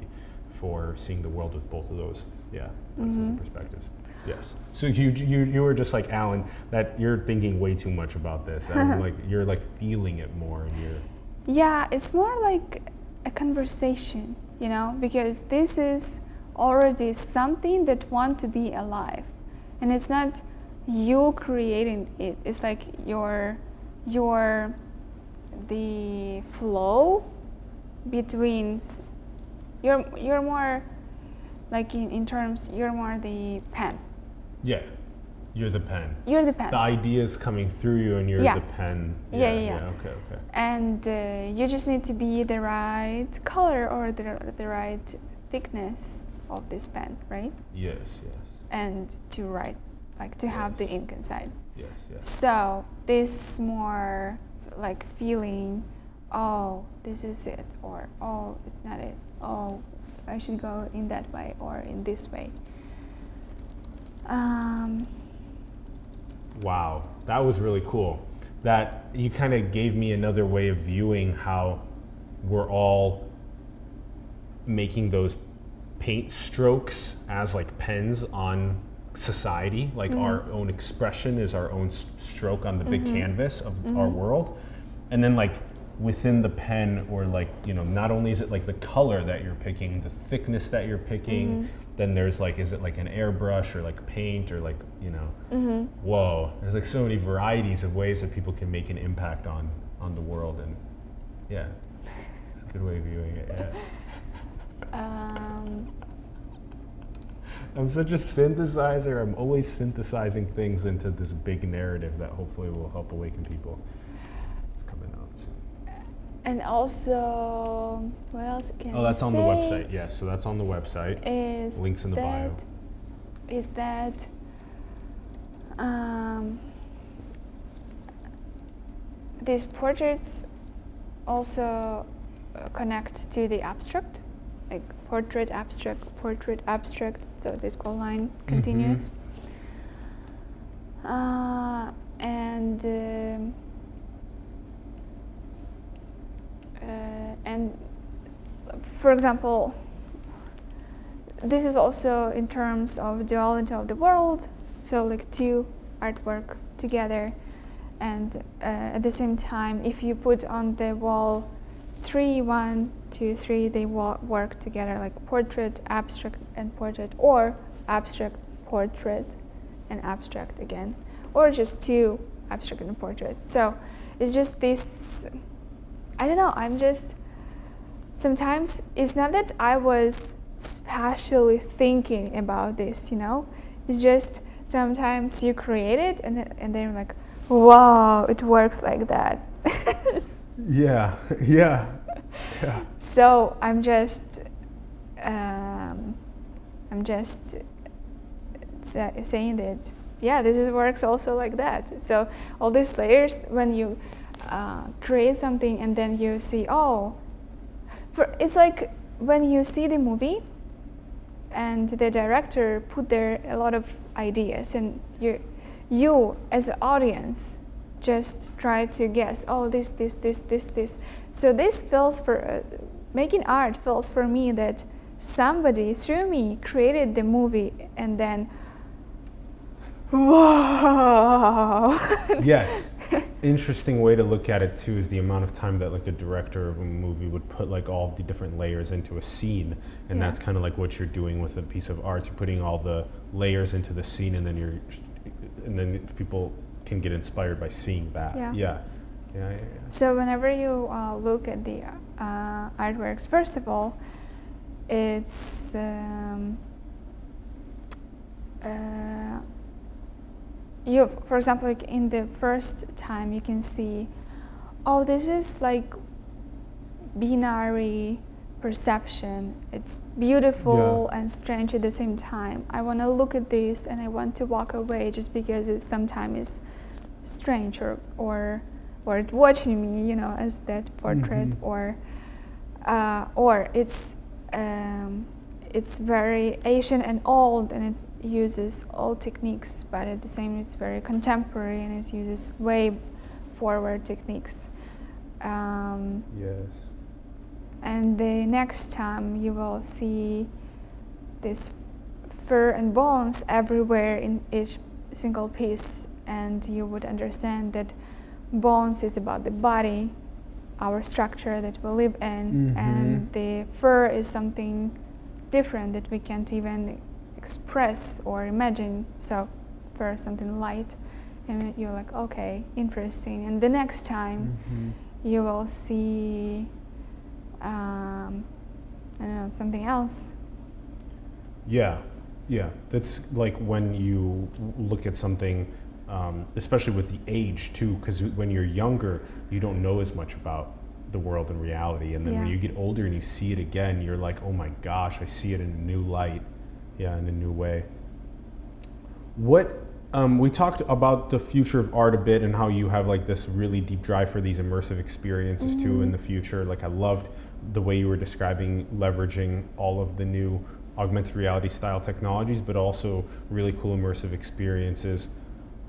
for seeing the world with both of those lenses and perspectives. Yes. So you were just like, Alan, that you're thinking way too much about this, and like you're like feeling it more, and you're. Yeah, it's more like a conversation, because this is already something that want to be alive, and it's not you creating it. It's like the flow between. You're more like in terms. You're more the pen. Yeah. You're the pen. You're the pen. The idea is coming through you, and you're Yeah. the pen. Yeah. Okay. And you just need to be the right color or the right thickness of this pen, right? Yes. And to write, like to have the ink inside. Yes. So this more like feeling, oh, this is it, or oh, it's not it. Oh, I should go in that way or in this way. Wow, that was really cool. That you kind of gave me another way of viewing how we're all making those paint strokes as like pens on society, like our own expression is our own stroke on the big canvas of our world. And then like within the pen, or like, you know, not only is it like the color that you're picking, the thickness that you're picking, then there's like, is it like an airbrush or like paint or like, you know, whoa, there's like so many varieties of ways that people can make an impact on the world. And yeah, it's a good way of viewing it. I'm such a synthesizer. I'm always synthesizing things into this big narrative that hopefully will help awaken people. It's coming out soon. And also, what else can I say? Oh, that's on the website. Yeah, so that's on the website. Is links in the bio. Is that these portraits also connect to the abstract, like portrait, abstract, so this whole line continues. And for example, this is also in terms of duality of the world, so like two artwork together, and at the same time, if you put on the wall 3, 1, 2, 3, they work together, like portrait, abstract, and portrait, or abstract, portrait, and abstract again, or just two, abstract and portrait. So it's just this, I don't know, I'm just, sometimes it's not that I was spatially thinking about this, you know, it's just sometimes you create it and then you're like, wow, it works like that. Yeah. So I'm just saying that, yeah, this works also like that. So all these layers, when you create something and then you see, it's like when you see the movie and the director put there a lot of ideas, and you as an audience just try to guess, this. So this feels for making art feels for me that somebody through me created the movie, and then whoa. Yes. Interesting way to look at it too is the amount of time that like a director of a movie would put like all the different layers into a scene, and that's kind of like what you're doing with a piece of art. You're putting all the layers into the scene, and then people can get inspired by seeing that. Yeah. So whenever you look at the artworks, first of all, it's you, for example, like in the first time you can see, this is like binary perception. It's beautiful and strange at the same time. I want to look at this and I want to walk away just because it sometimes is strange or it's watching me, you know, as that portrait, or it's very ancient and old, and it uses old techniques, but at the same it's very contemporary and it uses way forward techniques. Yes. And the next time you will see this fur and bones everywhere in each single piece, and you would understand that bones is about the body, our structure that we live in, and the fur is something different that we can't even express or imagine. So fur, something light, and you're like, okay, interesting. And the next time you will see I don't know, something else. Yeah. Yeah, that's like when you look at something, especially with the age too, because when you're younger, you don't know as much about the world and reality, and then when Yeah. you get older and you see it again, you're like, oh my gosh, I see it in a new light, yeah, in a new way. What we talked about the future of art a bit and how you have like this really deep drive for these immersive experiences too in the future. Like I loved the way you were describing leveraging all of the new augmented reality style technologies, but also really cool immersive experiences.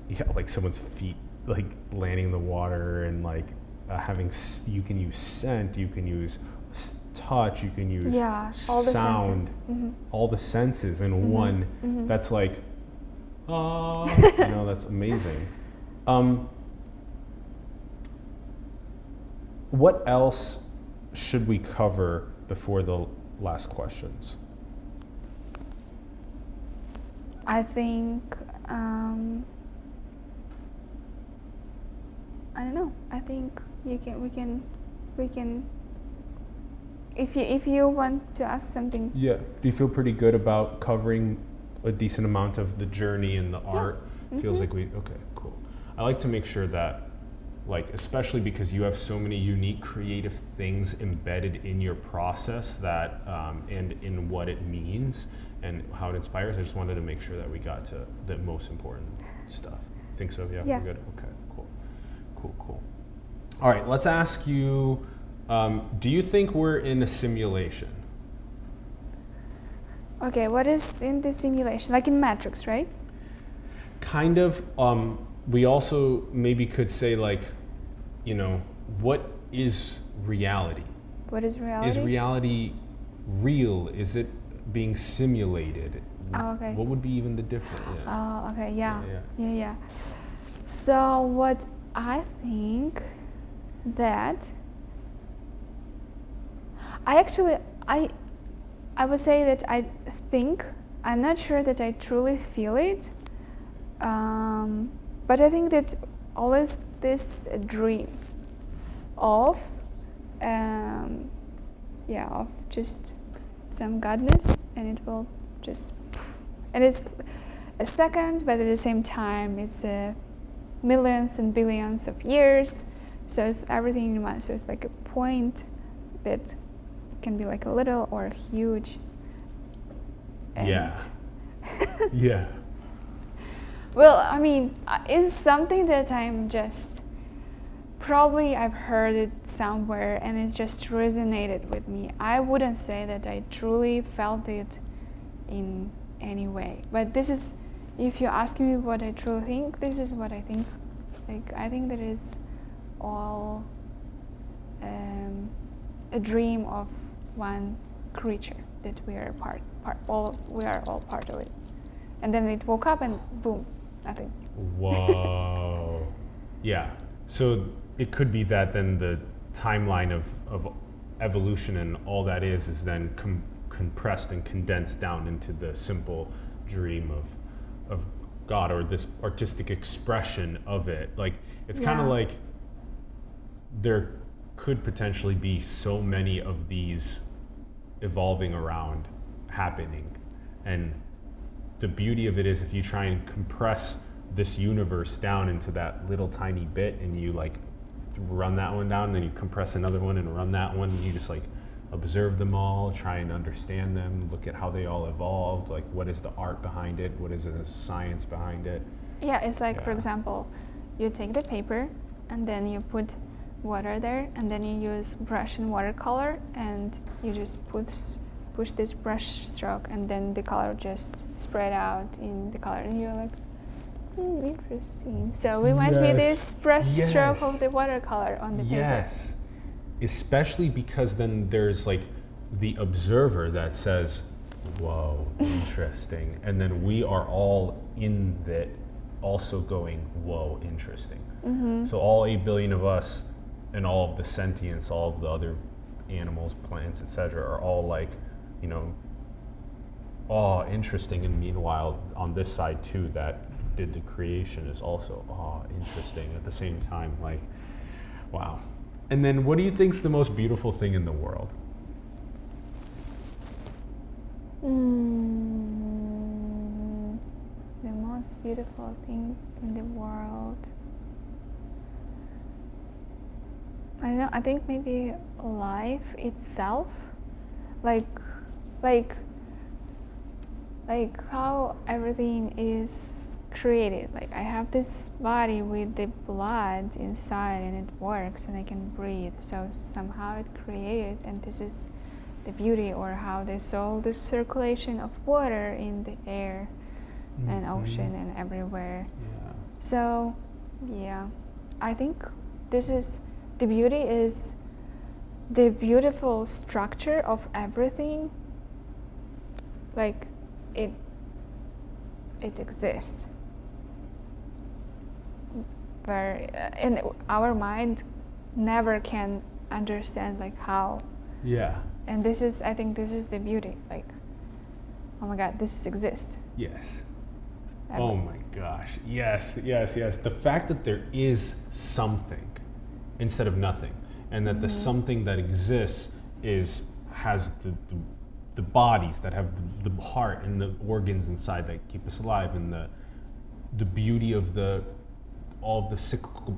Yeah, like someone's feet like landing in the water and like you can use scent, you can use touch, you can use all the sound, senses. all the senses in one. That's like, that's amazing. What else should we cover before the last questions? I think I don't know. I think we can. If you want to ask something. Yeah. Do you feel pretty good about covering a decent amount of the journey and the art? Feels like okay, cool. I like to make sure that, like, especially because you have so many unique creative things embedded in your process that, and in what it means and how it inspires, I just wanted to make sure that we got to the most important stuff. Think so? Yeah. Yeah. We're good? Okay, cool. All right, let's ask you, do you think we're in a simulation? Okay, what is in the simulation? Like in Matrix, right? Kind of. We also maybe could say, like, what is reality? What is reality? Is reality real? Is it being simulated? Oh, okay. What would be even the difference? Yeah. Oh, okay, yeah. So what I think that I would say that I think, I'm not sure that I truly feel it, but I think that always this dream of of just some godness, and it will just, and it's a second, but at the same time it's millions and billions of years, so it's everything in one. So it's like a point that can be like a little or huge. And yeah. Well, I mean, it's something that I'm just, probably I've heard it somewhere and it's just resonated with me. I wouldn't say that I truly felt it in any way, but this is, if you ask me what I truly think, this is what I think. Like, I think that is all a dream of one creature, that we are we are all part of it. And then it woke up and boom, nothing. Whoa. Yeah. So it could be that then the timeline of evolution and all that is then compressed and condensed down into the simple dream of God, or this artistic expression of it. Like, it's kind of like there could potentially be so many of these evolving around happening, and the beauty of it is if you try and compress this universe down into that little tiny bit, and you like run that one down, and then you compress another one and run that one, and you just like observe them all, try and understand them, look at how they all evolved, like what is the art behind it, what is the science behind it. Yeah, it's like, for example, you take the paper and then you put water there, and then you use brush and watercolor, and you just push this brush stroke, and then the color just spread out in the color, and you're like, interesting. So we might be this brush stroke of the watercolor on the paper. Yes, especially because then there's like the observer that says, whoa, interesting. And then we are all in that also going, whoa, interesting. Mm-hmm. So all 8 billion of us and all of the sentience, all of the other animals, plants, etc., are all like, interesting. And meanwhile, on this side too, that did the creation is also, interesting at the same time. Like, wow. And then what do you think's the most beautiful thing in the world? beautiful thing in the world. I don't know, I think maybe life itself, like how everything is created. Like I have this body with the blood inside and it works and I can breathe. So somehow it created, and this is the beauty, or how they saw the circulation of water in the air and ocean and everywhere. Yeah. So yeah, I think this is the beauty, is the beautiful structure of everything. Like it exists, where in our mind never can understand like how. Yeah. And this is, I think this is the beauty, like, oh my God, this exists. Yes. Oh my gosh. Yes. The fact that there is something instead of nothing, and that the something that exists has the bodies that have the heart and the organs inside that keep us alive, and the beauty of all of the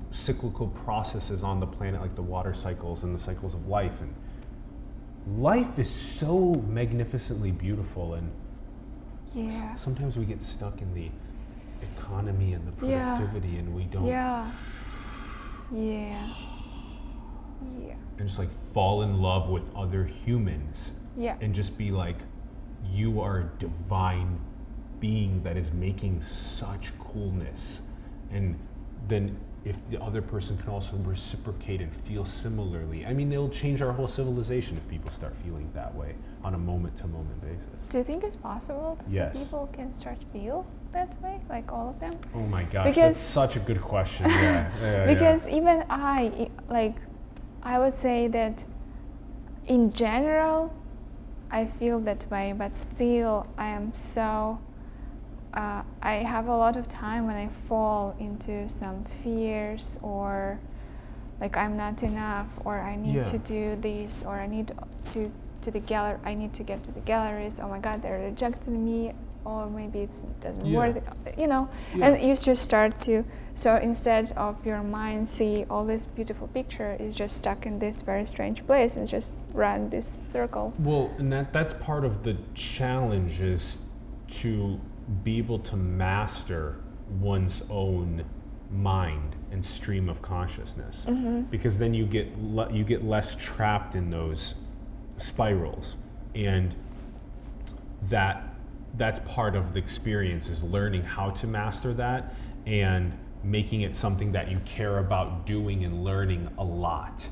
cyclical processes on the planet, like the water cycles and the cycles of life. And life is so magnificently beautiful, and sometimes we get stuck in the economy and the productivity, and we don't and just like fall in love with other humans and just be like, you are a divine being that is making such coolness. And then if the other person can also reciprocate and feel similarly, I mean, it'll change our whole civilization if people start feeling that way on a moment-to-moment basis. Do you think it's possible that Yes. some people can start to feel that way, like all of them? Oh my gosh, Because- that's such a good question. Yeah. Because even I would say that in general, I feel that way, but still I am so, I have a lot of time when I fall into some fears, or like I'm not enough, or I need to do this, or I need to the gallery, I need to get to the galleries, oh my God, they're rejecting me, or maybe it doesn't work, and you just start to, so instead of your mind see all this beautiful picture, is just stuck in this very strange place and just run this circle. Well, and that's part of the challenge, is to be able to master one's own mind and stream of consciousness, because then you get less trapped in those spirals, and that's part of the experience, is learning how to master that and making it something that you care about doing and learning a lot,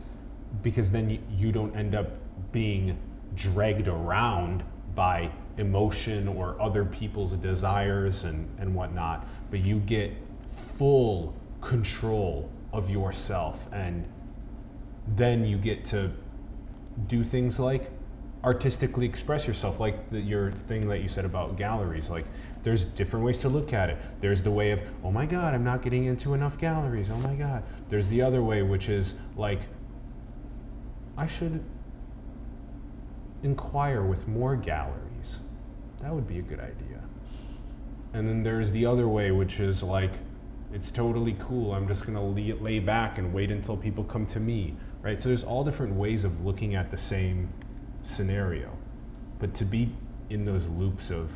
because then you don't end up being dragged around by emotion or other people's desires and whatnot, but you get full control of yourself, and then you get to do things like artistically express yourself, like your thing that you said about galleries. Like, there's different ways to look at it. There's the way of, oh my God, I'm not getting into enough galleries, oh my God. There's the other way, which is like, I should inquire with more galleries. That would be a good idea. And then there's the other way, which is like, it's totally cool, I'm just gonna lay back and wait until people come to me, right? So there's all different ways of looking at the same scenario, but to be in those loops of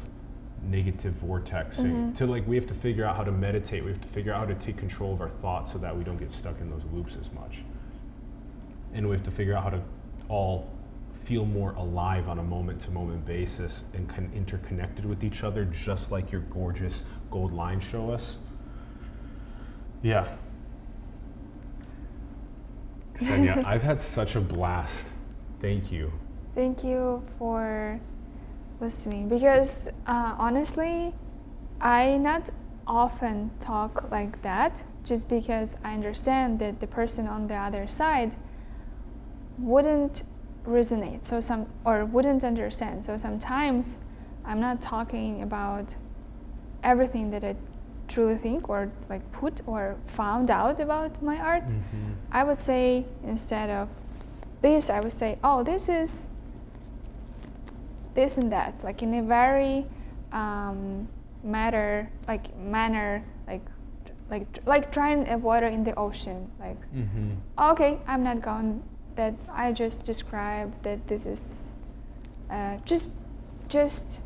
negative vortexing, we have to figure out how to meditate, we have to figure out how to take control of our thoughts so that we don't get stuck in those loops as much. And we have to figure out how to all feel more alive on a moment-to-moment basis and interconnected with each other, just like your gorgeous gold lines show us. Yeah. Kseniya, I've had such a blast. Thank you. Thank you for listening, because honestly, I not often talk like that, just because I understand that the person on the other side wouldn't resonate, or wouldn't understand. So sometimes I'm not talking about everything that I truly think, or like put or found out about my art. I would say, instead of this, I would say, oh, this is this and that, like in a very manner, like trying water in the ocean. Like, okay, I'm not going. That I just described that this is just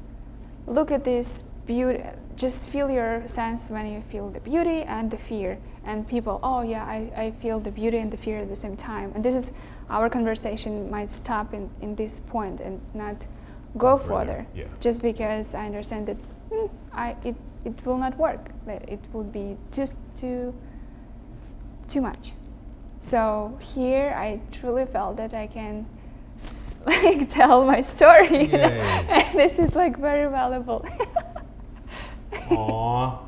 look at this beauty. Just feel your sense when you feel the beauty and the fear. And people, oh yeah, I feel the beauty and the fear at the same time. And this is our conversation might stop in this point and not go further. Yeah. Just because I understand that it will not work. That it would be too much. So here I truly felt that I can like tell my story. And this is like very valuable. Aw,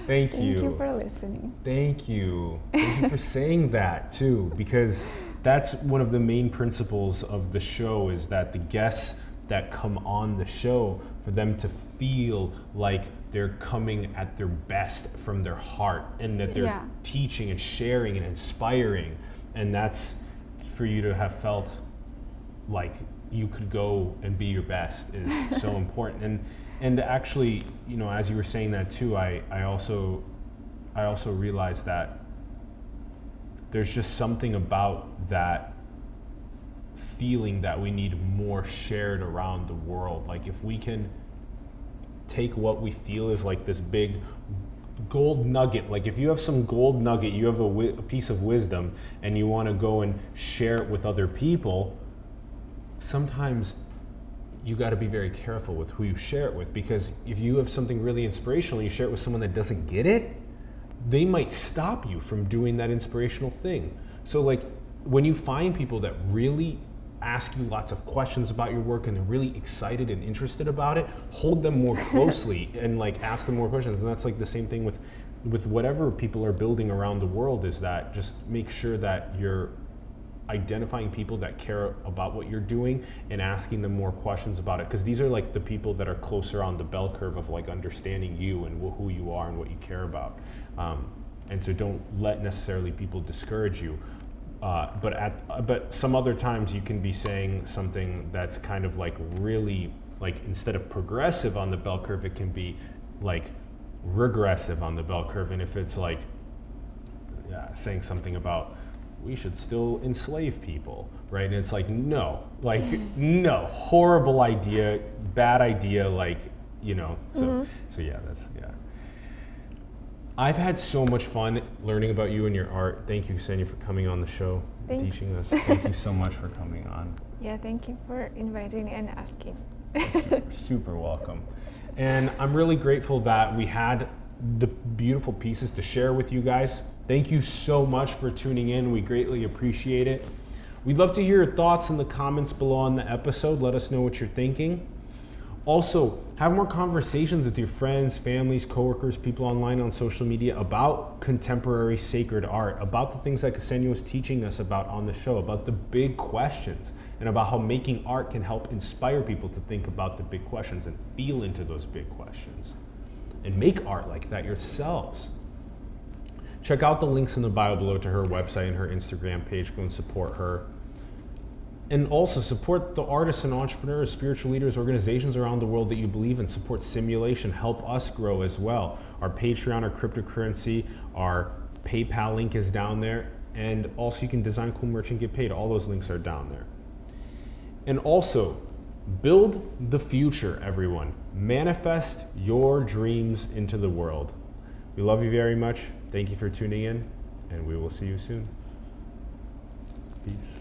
thank you. Thank you for listening. Thank you. Thank you for saying that too, because that's one of the main principles of the show, is that the guests that come on the show, for them to feel like they're coming at their best from their heart, and that they're teaching and sharing and inspiring. And that's for you to have felt like you could go and be your best is so important. And actually, you know, as you were saying that too, I also realized that there's just something about that feeling that we need more shared around the world. Like if we can take what we feel is like this big gold nugget, like if you have some gold nugget, you have a piece of wisdom and you want to go and share it with other people, sometimes you got to be very careful with who you share it with, because if you have something really inspirational and you share it with someone that doesn't get it, they might stop you from doing that inspirational thing. So like when you find people that really ask you lots of questions about your work and they're really excited and interested about it, hold them more closely and like ask them more questions. And that's like the same thing with whatever people are building around the world, is that just make sure that you're identifying people that care about what you're doing and asking them more questions about it, because these are like the people that are closer on the bell curve of like understanding you and who you are and what you care about. And so don't let necessarily people discourage you. But some other times you can be saying something that's kind of like really, like instead of progressive on the bell curve, it can be like regressive on the bell curve. And if it's like saying something about we should still enslave people, right? And it's like, no, horrible idea, bad idea, like, you know, so yeah, I've had so much fun learning about you and your art. Thank you, Kseniya, for coming on the show, teaching us. Thank you so much for coming on. Yeah, thank you for inviting and asking. Super welcome. And I'm really grateful that we had the beautiful pieces to share with you guys. Thank you so much for tuning in. We greatly appreciate it. We'd love to hear your thoughts in the comments below on the episode. Let us know what you're thinking. Also, have more conversations with your friends, families, coworkers, people online on social media about contemporary sacred art, about the things that Kseniya was teaching us about on the show, about the big questions, and about how making art can help inspire people to think about the big questions and feel into those big questions. And make art like that yourselves. Check out the links in the bio below to her website and her Instagram page. Go and support her. And also support the artists and entrepreneurs, spiritual leaders, organizations around the world that you believe in. Support Simulation. Help us grow as well. Our Patreon, our cryptocurrency, our PayPal link is down there. And also you can design cool merch and get paid. All those links are down there. And also, build the future, everyone. Manifest your dreams into the world. We love you very much. Thank you for tuning in, and we will see you soon. Peace.